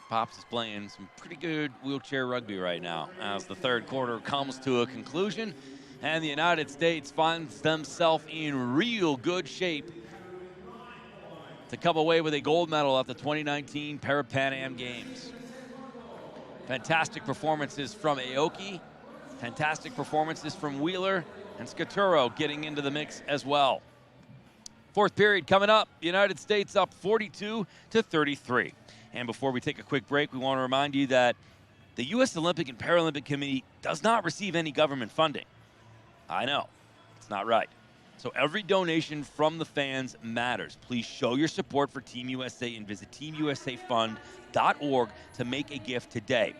Pops is playing some pretty good wheelchair rugby right now as the third quarter comes to a conclusion and the United States finds themselves in real good shape to come away with a gold medal at the 2019 Parapan Am Games. Fantastic performances from Aoki, fantastic performances from Wheeler, and Scaturo getting into the mix as well. Fourth period coming up, the United States up 42-33. And before we take a quick break, we want to remind you that the U.S. Olympic and Paralympic Committee does not receive any government funding. I know, it's not right. So every donation from the fans matters. Please show your support for Team USA and visit teamusafund.org to make a gift today.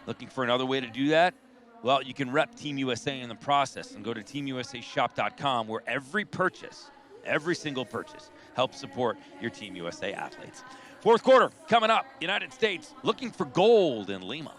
Looking for another way to do that? Well, you can rep Team USA in the process and go to teamusashop.com where every purchase, every single purchase, helps support your Team USA athletes. Fourth quarter coming up. United States looking for gold in Lima.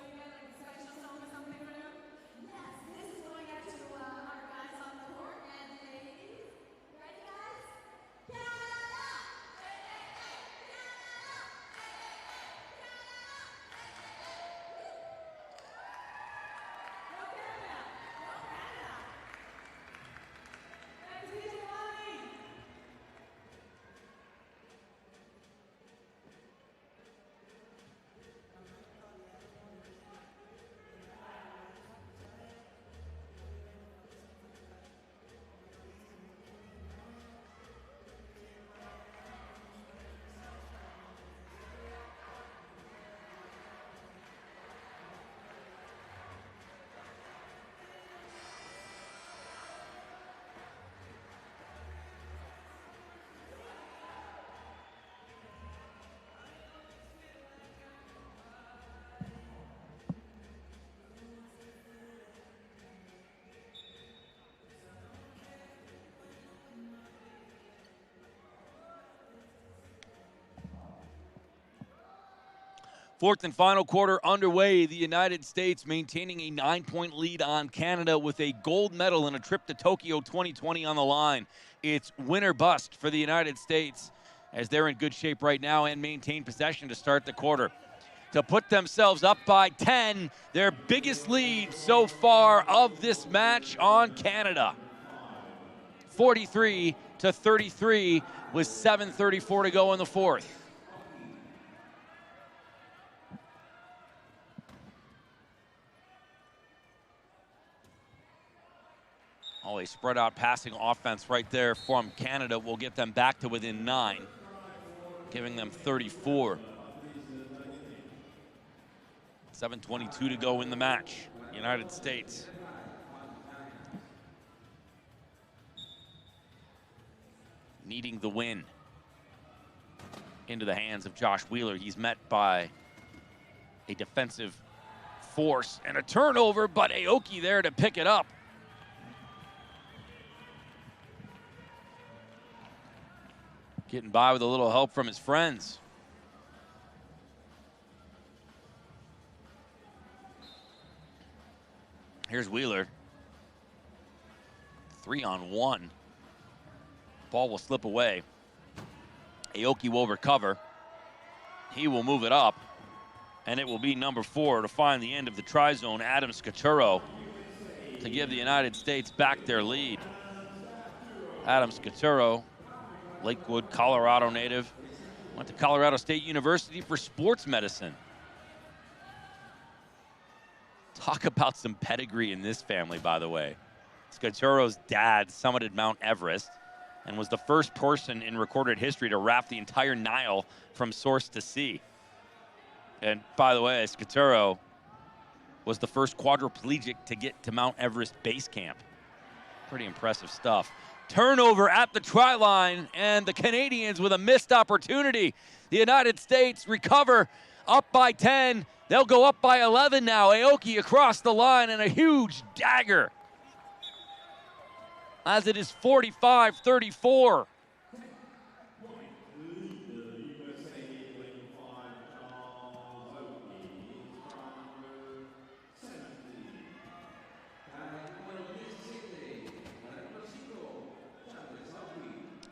Fourth and final quarter underway. The United States maintaining a 9-point lead on Canada with a gold medal and a trip to Tokyo 2020 on the line. It's win or bust for the United States as they're in good shape right now and maintain possession to start the quarter. To put themselves up by 10, their biggest lead so far of this match on Canada. 43-33 with 7:34 to go in the fourth. Oh, a spread out passing offense right there from Canada will get them back to within 9, giving them 34. 7:22 to go in the match. United States. Needing the win. Into the hands of Josh Wheeler. He's met by a defensive force and a turnover, but Aoki there to pick it up. Getting by with a little help from his friends. Here's Wheeler. 3-on-1. Ball will slip away. Aoki will recover. He will move it up. And it will be number 4 to find the end of the try zone, Adam Scaturo, to give the United States back their lead. Adam Scaturo, Lakewood, Colorado native. Went to Colorado State University for sports medicine. Talk about some pedigree in this family, by the way. Scaturo's dad summited Mount Everest and was the first person in recorded history to raft the entire Nile from source to sea. And by the way, Scaturo was the first quadriplegic to get to Mount Everest base camp. Pretty impressive stuff. Turnover at the try line, and the Canadians with a missed opportunity. The United States recover, up by 10. They'll go up by 11 now. Aoki across the line and a huge dagger. As it is 45-34.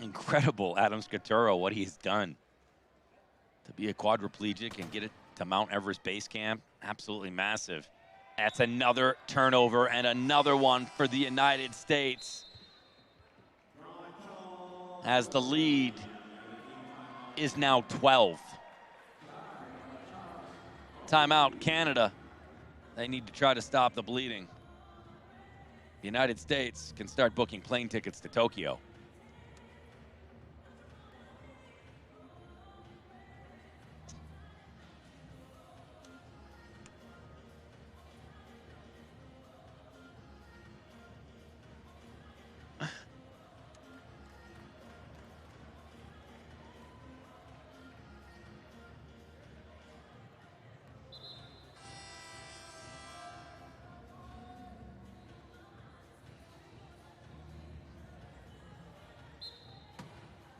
Incredible, Adam Scaturo, what he's done. To be a quadriplegic and get it to Mount Everest Base Camp, absolutely massive. That's another turnover and another one for the United States, as the lead is now 12. Timeout, Canada. They need to try to stop the bleeding. The United States can start booking plane tickets to Tokyo.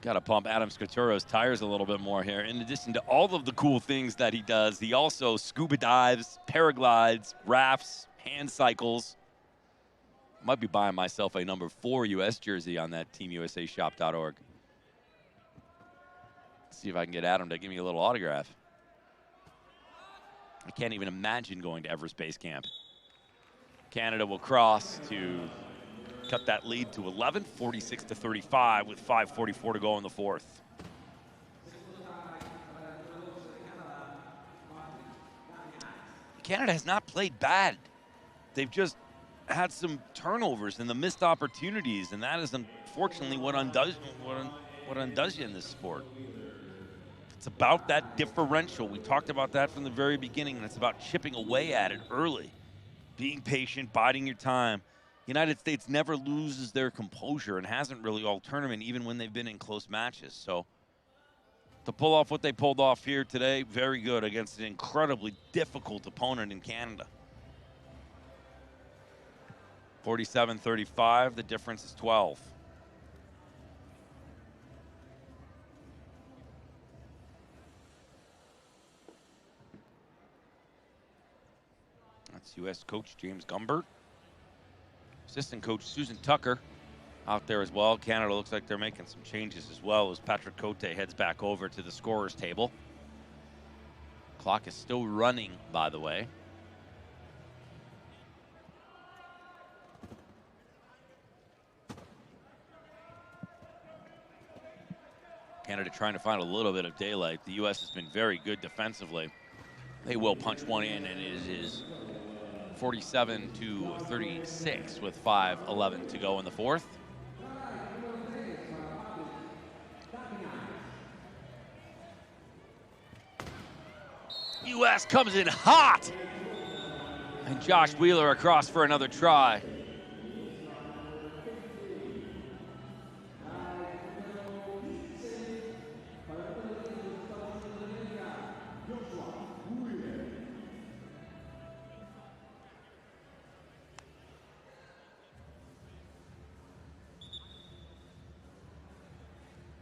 Got to pump Adam Scaturo's tires a little bit more here. In addition to all of the cool things that he does, he also scuba dives, paraglides, rafts, hand cycles. Might be buying myself a number 4 U.S. jersey on that teamuSAshop.org. See if I can get Adam to give me a little autograph. I can't even imagine going to Everest Base Camp. Canada will cross to cut that lead to 11, 46-35 with 5:44 to go in the fourth. Canada has not played bad. They've just had some turnovers and the missed opportunities, and that is unfortunately what undoes you in this sport. It's about that differential. We talked about that from the very beginning, and it's about chipping away at it early, being patient, biding your time. United States never loses their composure and hasn't really all tournament, even when they've been in close matches. So to pull off what they pulled off here today, very good against an incredibly difficult opponent in Canada. 47-35, the difference is 12. That's U.S. coach James Gumbert. Assistant coach Susan Tucker out there as well. Canada looks like they're making some changes as well as Patrick Cote heads back over to the scorer's table. Clock is still running, by the way. Canada trying to find a little bit of daylight. The U.S. has been very good defensively. They will punch one in, and it is 47-36 with 5:11 to go in the fourth. U.S. comes in hot, and Josh Wheeler across for another try.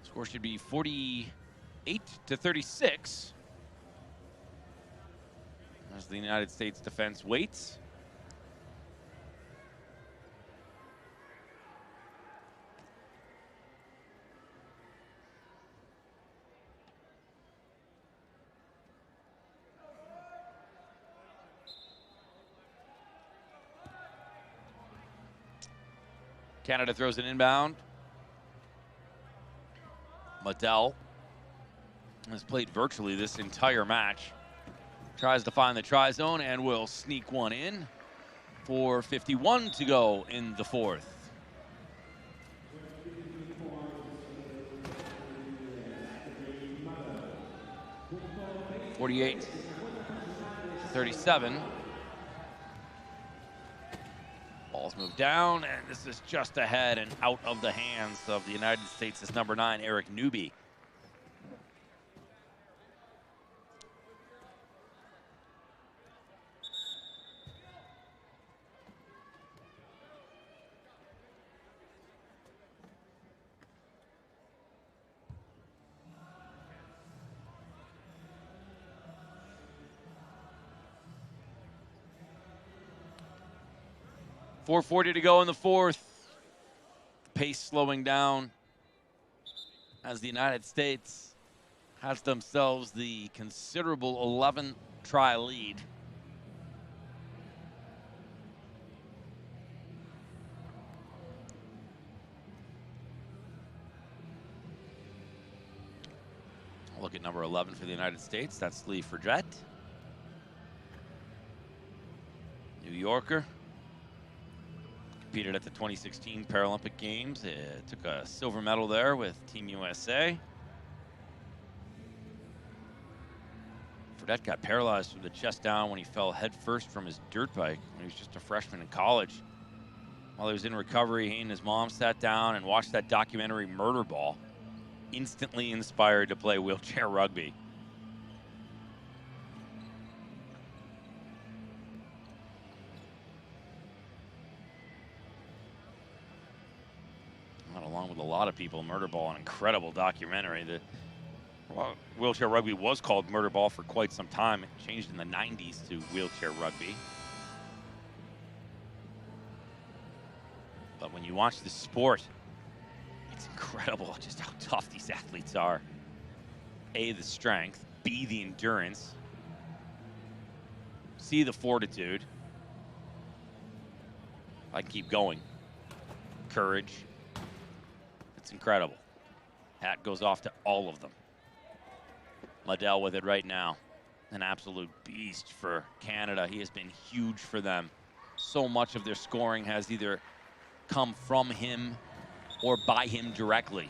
Score should be 48-36. As the United States defense waits. Canada throws an inbound. Liddell has played virtually this entire match. Tries to find the try zone and will sneak one in for 51 to go in the fourth. (48-37). Ball's moved down, and this is just ahead and out of the hands of the United States' number 9, Eric Newby. .440 to go in the fourth. Pace slowing down. as the United States has themselves the considerable 11-try lead. Look at number 11 for the United States. That's Lee Fredette. New Yorker. Competed at the 2016 Paralympic Games. Took a silver medal there with Team USA. Fredette got paralyzed from the chest down when he fell headfirst from his dirt bike when he was just a freshman in college. While he was in recovery, he and his mom sat down and watched that documentary Murder Ball. Instantly inspired to play wheelchair rugby. Along with a lot of people, Murder Ball, an incredible documentary. The wheelchair rugby was called Murder Ball for quite some time. It changed in the 90s to wheelchair rugby. But when you watch the sport, it's incredible just how tough these athletes are. A, the strength. B, the endurance. C, the fortitude. I can keep going. Courage. It's incredible. Hat goes off to all of them. Liddell with it right now. An absolute beast for Canada. He has been huge for them. So much of their scoring has either come from him or by him directly.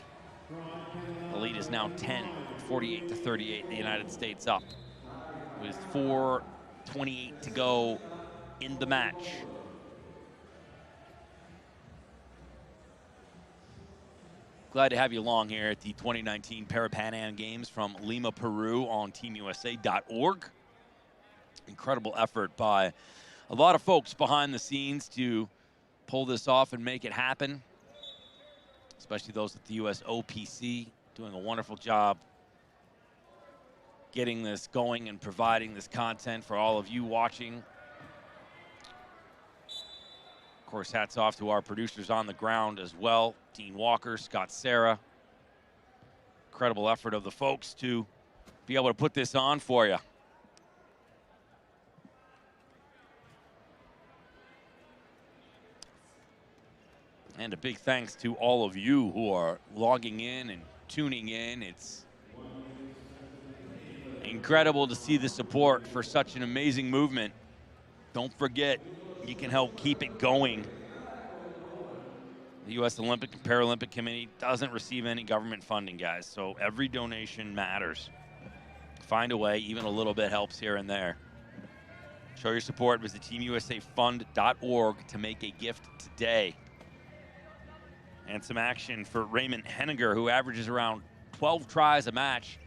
The lead is now 10, 48-38. The United States up with 4:28 to go in the match. Glad to have you along here at the 2019 Parapan Am Games from Lima, Peru on teamusa.org. Incredible effort by a lot of folks behind the scenes to pull this off and make it happen. Especially those at the US OPC, doing a wonderful job getting this going and providing this content for all of you watching. Of course, hats off to our producers on the ground as well. Dean Walker, Scott Sarah. Incredible effort of the folks to be able to put this on for you. And a big thanks to all of you who are logging in and tuning in. It's incredible to see the support for such an amazing movement. Don't forget, you can help keep it going. The U.S. Olympic and Paralympic Committee doesn't receive any government funding, guys, so every donation matters. Find a way, even a little bit helps here and there. Show your support. Visit teamusafund.org to make a gift today. And some action for Raymond Henniger, who averages around 12 tries a match.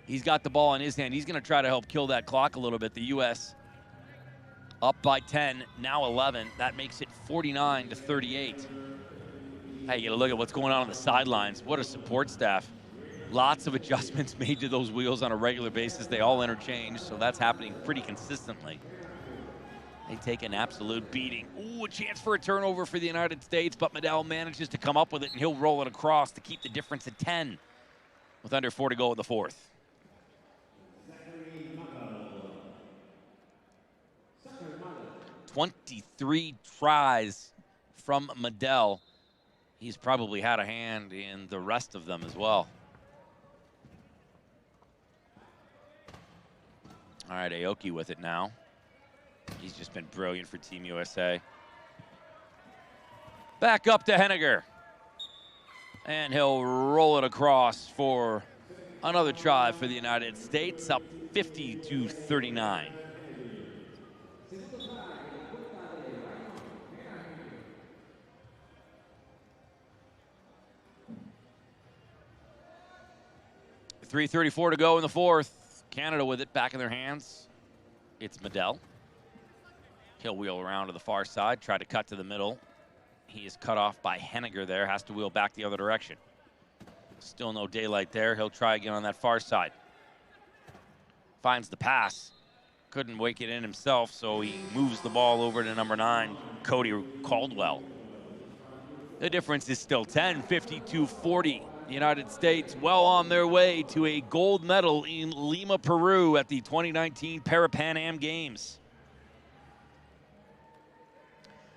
He's got the ball in his hand. He's going to try to help kill that clock a little bit. The U.S. up by 10, now 11. That makes it 49-38. Hey, you got to look at what's going on the sidelines. What a support staff. Lots of adjustments made to those wheels on a regular basis. They all interchange, so that's happening pretty consistently. They take an absolute beating. Ooh, a chance for a turnover for the United States, but Medell manages to come up with it, and he'll roll it across to keep the difference at 10 with under 4 to go in the fourth. "23 tries from Medell. He's probably had a hand in the rest of them as well. All right, Aoki with it now. He's just been brilliant for Team USA. Back up to Henniger. And he'll roll it across for another try for the United States, up 50-39. .334 to go in the fourth. Canada with it back in their hands. It's Medell. He'll wheel around to the far side, try to cut to the middle. He is cut off by Henniger there, has to wheel back the other direction. Still no daylight there. He'll try again on that far side. Finds the pass. Couldn't wake it in himself, so he moves the ball over to number 9, Cody Caldwell. The difference is still 10, 52-40. the United States well on their way to a gold medal in Lima, Peru at the 2019 Parapan Am Games.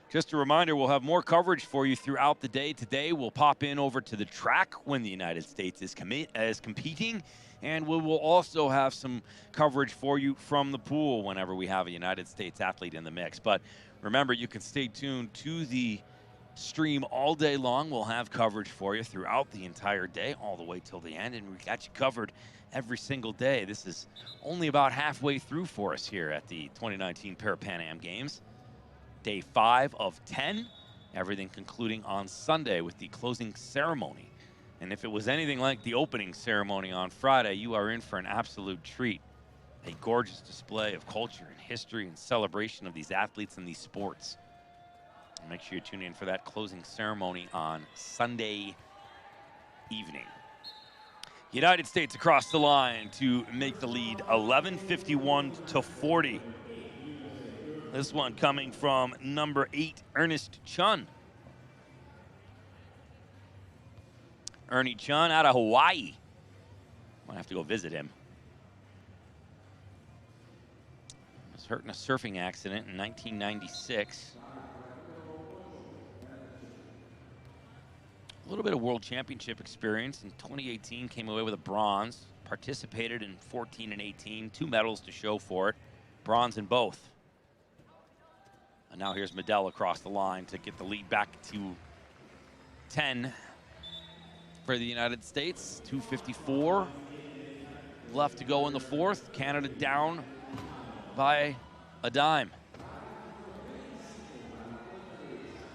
Just a reminder, we'll have more coverage for you throughout the day. Today, we'll pop in over to the track when the United States is competing, and we will also have some coverage for you from the pool whenever we have a United States athlete in the mix. But remember, you can stay tuned to the stream all day long. We'll have coverage for you throughout the entire day, all the way till the end, and we got you covered every single day. This is only about halfway through for us here at the 2019 Parapan Am Games. Day 5 of 10, everything concluding on Sunday with the closing ceremony. And if it was anything like the opening ceremony on Friday, you are in for an absolute treat. A gorgeous display of culture and history and celebration of these athletes and these sports. Make sure you tune in for that closing ceremony on Sunday evening. United States across the line to make the lead, 11:51-40. This one coming from number 8, Ernest Chun. Ernie Chun out of Hawaii. Might have to go visit him. Was hurt in a surfing accident in 1996. A little bit of world championship experience. In 2018, came away with a bronze. Participated in 14 and 18. 2 medals to show for it. Bronze in both. And now here's Medell across the line to get the lead back to 10 for the United States. 2:54 left to go in the 4th. Canada down by a dime.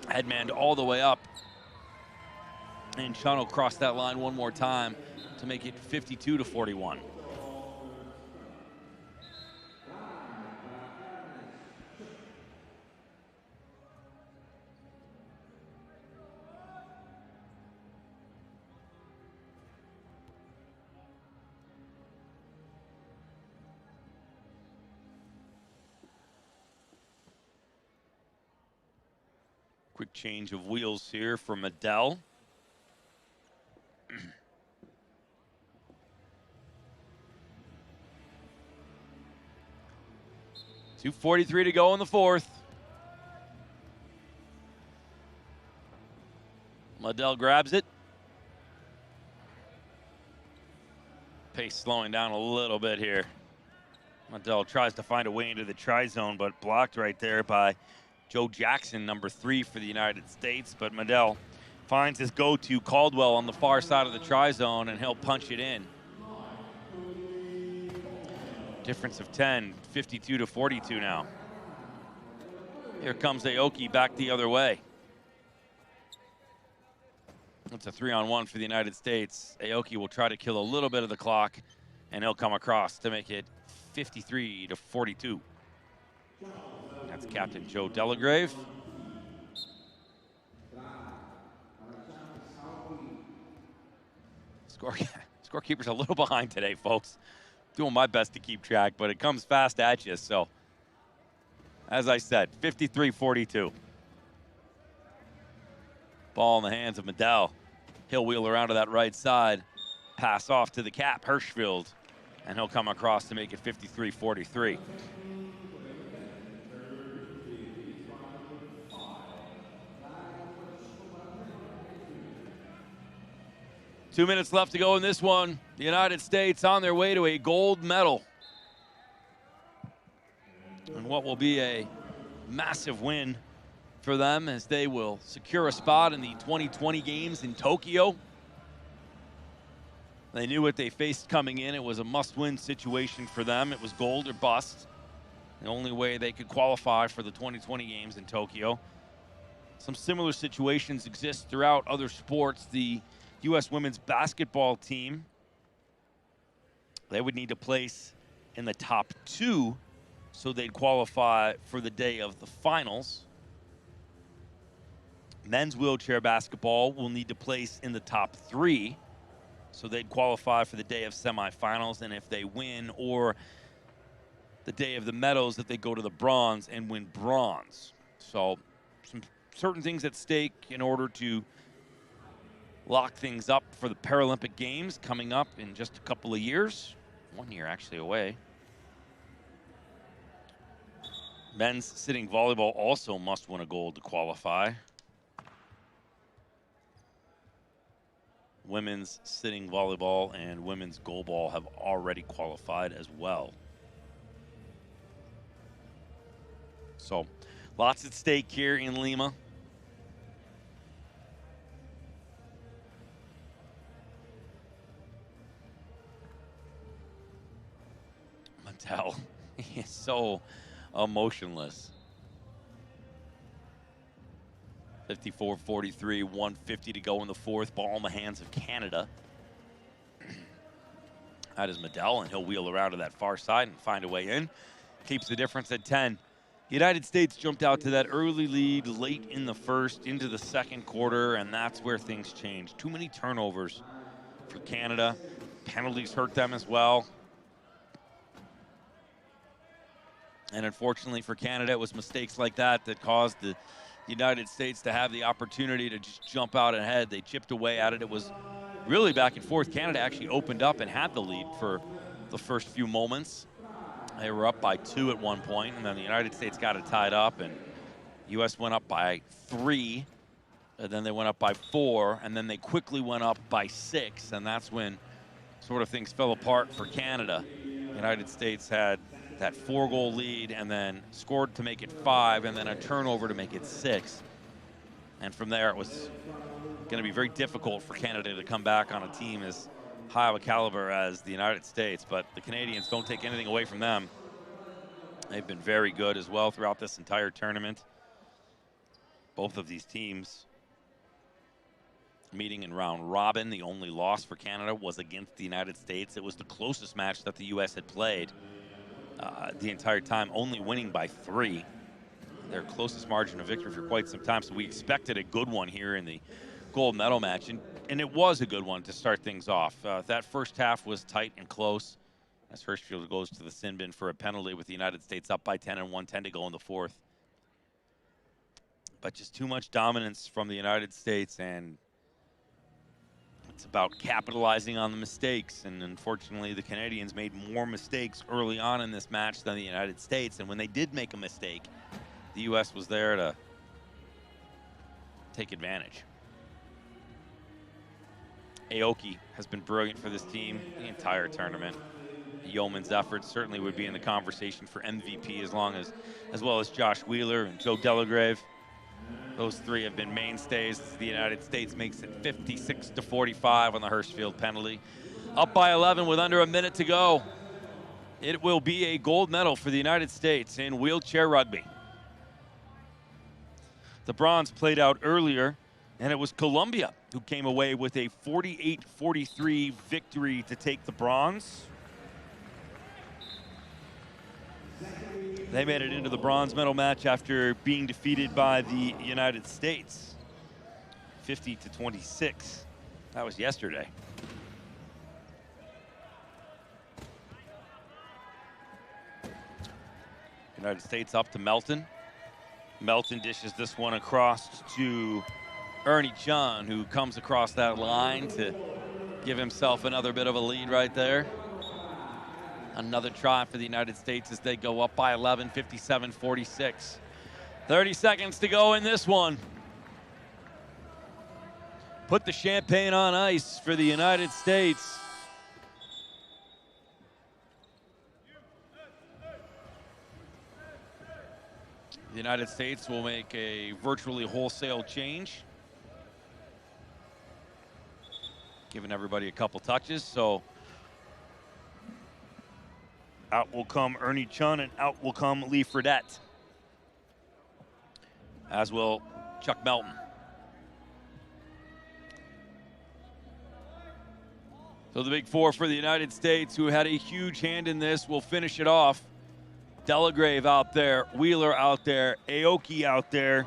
Headman all the way up. And Chun will cross that line one more time to make it 52-41. Quick change of wheels here for Medell. 2:43 to go in the 4th. Medell grabs it. Pace slowing down a little bit here. Medell tries to find a way into the tri-zone, but blocked right there by Joe Jackson, number 3 for the United States. But Medell finds his go-to Caldwell on the far side of the tri-zone, and he'll punch it in. Difference of 10, 52-42 now. Here comes Aoki back the other way. It's a 3-on-1 for the United States. Aoki will try to kill a little bit of the clock, and he'll come across to make it 53-42. That's Captain Joe Delagrave. Scorekeeper's a little behind today, folks. Doing my best to keep track, but it comes fast at you. So, as I said, 53-42. Ball in the hands of Medell. He'll wheel around to that right side. Pass off to the cap, Hirschfield. And he'll come across to make it 53-43. Two minutes left to go in this one. The United States on their way to a gold medal. And what will be a massive win for them, as they will secure a spot in the 2020 games in Tokyo. They knew what they faced coming in. It was a must-win situation for them. It was gold or bust. The only way they could qualify for the 2020 games in Tokyo. Some similar situations exist throughout other sports. The U.S. women's basketball team, they would need to place in the top 2 so they'd qualify for the day of the finals. Men's wheelchair basketball will need to place in the top 3 so they'd qualify for the day of semifinals, and if they win, or the day of the medals, that they go to the bronze and win bronze. So some certain things at stake in order to lock things up for the Paralympic Games coming up in just a couple of years. 1 year actually away. Men's sitting volleyball also must win a gold to qualify. Women's sitting volleyball and women's goalball have already qualified as well. So, lots at stake here in Lima. Mattel, he is so emotionless. 54-43, 150 to go in the fourth. Ball in the hands of Canada. That is Medell, and he'll wheel around to that far side and find a way in. Keeps the difference at 10. The United States jumped out to that early lead late in the first, into the second quarter, and that's where things changed. Too many turnovers for Canada. Penalties hurt them as well. And unfortunately for Canada, it was mistakes like that that caused the United States to have the opportunity to just jump out ahead. They chipped away at it. It was really back and forth. Canada actually opened up and had the lead for the first few moments. They were up by 2 at one point, and then the United States got it tied up, and U.S. went up by 3, and then they went up by 4, and then they quickly went up by 6, and that's when sort of things fell apart for Canada. The United States had that 4-goal lead and then scored to make it 5 and then a turnover to make it 6. And from there, it was going to be very difficult for Canada to come back on a team as high of a caliber as the United States. But the Canadians don't take anything away from them. They've been very good as well throughout this entire tournament. Both of these teams meeting in round robin. The only loss for Canada was against the United States. It was the closest match that the U.S. had played the entire time, only winning by 3. Their closest margin of victory for quite some time. So we expected a good one here in the gold medal match, and it was a good one to start things off. That first half was tight and close as Hirschfield goes to the sin bin for a penalty with the United States up by 10 and 1:10 to go in the fourth. But just too much dominance from the United States, and it's about capitalizing on the mistakes. And unfortunately, the Canadians made more mistakes early on in this match than the United States. And when they did make a mistake, the U.S. was there to take advantage. Aoki has been brilliant for this team the entire tournament. Yeoman's efforts certainly would be in the conversation for MVP as well as Josh Wheeler and Joe Delagrave. Those three have been mainstays. The United States makes it 56-45 on the Hirschfield penalty. Up by 11 with under a minute to go. It will be a gold medal for the United States in wheelchair rugby. The bronze played out earlier, and it was Colombia who came away with a 48-43 victory to take the bronze. They made it into the bronze medal match after being defeated by the United States, 50-26. That was yesterday. United States up to Melton. Melton dishes this one across to Ernie Chun, who comes across that line to give himself another bit of a lead right there. Another try for the United States as they go up by 11, 57-46. 30 seconds to go in this one. Put the champagne on ice for the United States. The United States will make a virtually wholesale change, giving everybody a couple touches. So out will come Ernie Chun, and out will come Lee Fredette, as will Chuck Melton. So the big four for the United States, who had a huge hand in this, will finish it off. Delagrave out there, Wheeler out there, Aoki out there,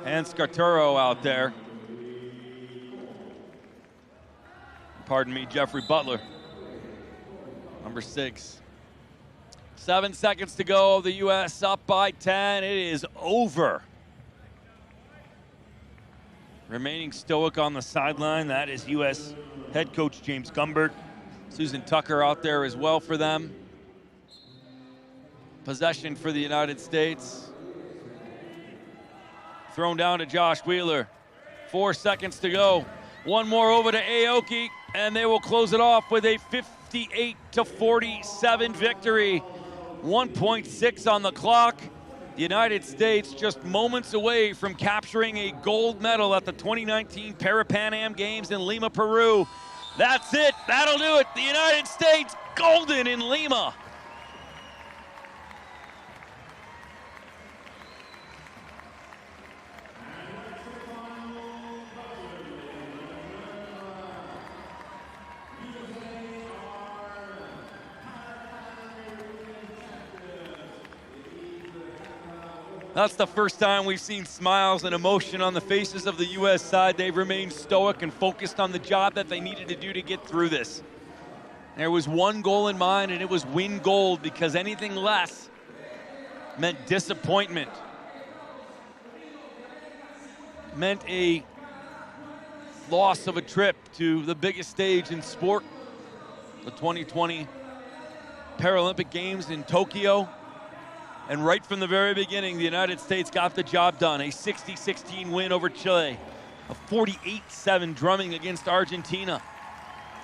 and Scarturo out there. Pardon me, Jeffrey Butler, number 6. 7 seconds to go. The U.S. up by 10. It is over. Remaining stoic on the sideline, that is U.S. head coach James Gumbert. Susan Tucker out there as well for them. Possession for the United States. Thrown down to Josh Wheeler. 4 seconds to go. One more over to Aoki, and they will close it off with a 58-47 victory. 1.6 on the clock. The United States just moments away from capturing a gold medal at the 2019 Parapan Am Games in Lima, Peru. That's it. That'll do it. The United States golden in Lima. That's the first time we've seen smiles and emotion on the faces of the U.S. side. They've remained stoic and focused on the job that they needed to do to get through this. There was one goal in mind, and it was win gold, because anything less meant disappointment. Meant a loss of a trip to the biggest stage in sport, the 2020 Paralympic Games in Tokyo. And right from the very beginning, the United States got the job done. A 60-16 win over Chile, a 48-7 drumming against Argentina,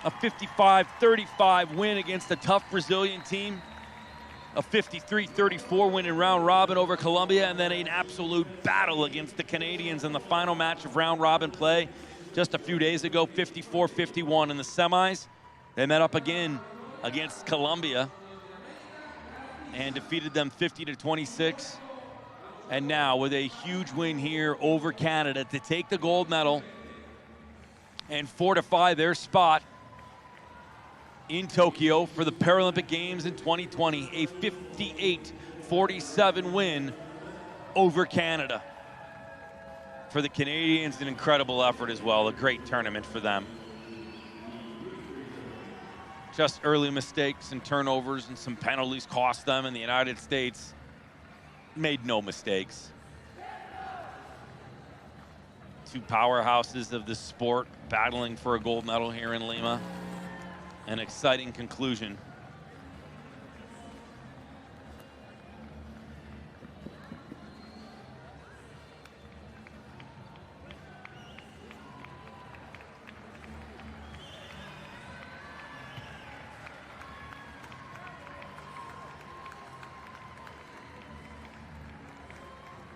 a 55-35 win against a tough Brazilian team, a 53-34 win in round robin over Colombia, and then an absolute battle against the Canadians in the final match of round robin play just a few days ago, 54-51 in the semis. They met up again against Colombia and defeated them 50-26. And now with a huge win here over Canada to take the gold medal and fortify their spot in Tokyo for the Paralympic Games in 2020, a 58-47 win over Canada. For the Canadians, an incredible effort as well, a great tournament for them. Just early mistakes and turnovers and some penalties cost them, and the United States made no mistakes. Two powerhouses of the sport battling for a gold medal here in Lima. An exciting conclusion.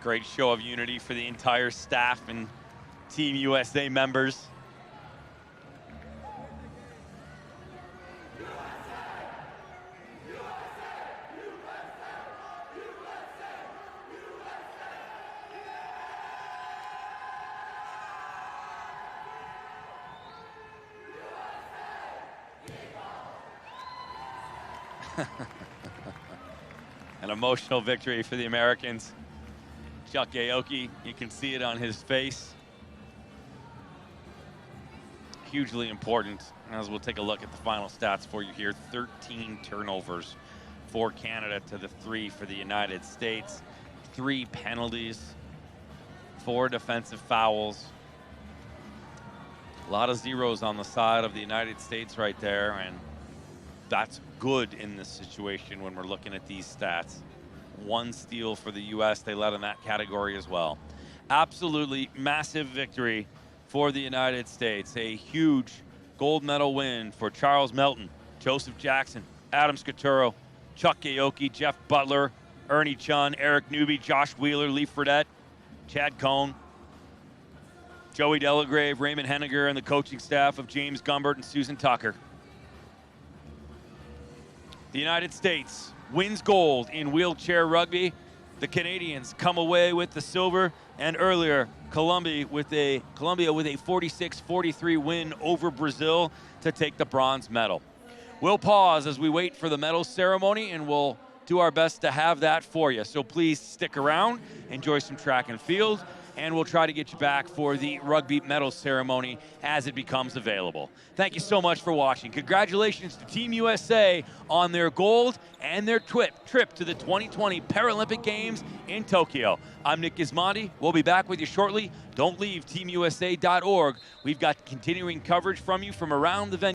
Great show of unity for the entire staff and Team USA members. An emotional victory for the Americans. Chuck Aoki, you can see it on his face. Hugely important, as we'll take a look at the final stats for you here. 13 turnovers for Canada to the 3 for the United States. 3 penalties, 4 defensive fouls. A lot of zeros on the side of the United States right there, and that's good in this situation when we're looking at these stats. 1 steal for the U.S. They led in that category as well. Absolutely massive victory for the United States. A huge gold medal win for Charles Melton, Joseph Jackson, Adam Scaturo, Chuck Aoki, Jeff Butler, Ernie Chun, Eric Newby, Josh Wheeler, Lee Fredette, Chad Cohn, Joey Delagrave, Raymond Henniger, and the coaching staff of James Gumbert and Susan Tucker. The United States wins gold in wheelchair rugby. The Canadians come away with the silver, and earlier Colombia with a 46-43 win over Brazil to take the bronze medal. We'll pause as we wait for the medal ceremony, and we'll do our best to have that for you. So please stick around, enjoy some track and field, and we'll try to get you back for the rugby medal ceremony as it becomes available. Thank you so much for watching. Congratulations to Team USA on their gold and their trip to the 2020 Paralympic Games in Tokyo. I'm Nick Gismondi. We'll be back with you shortly. Don't leave teamusa.org. We've got continuing coverage from you from around the venue.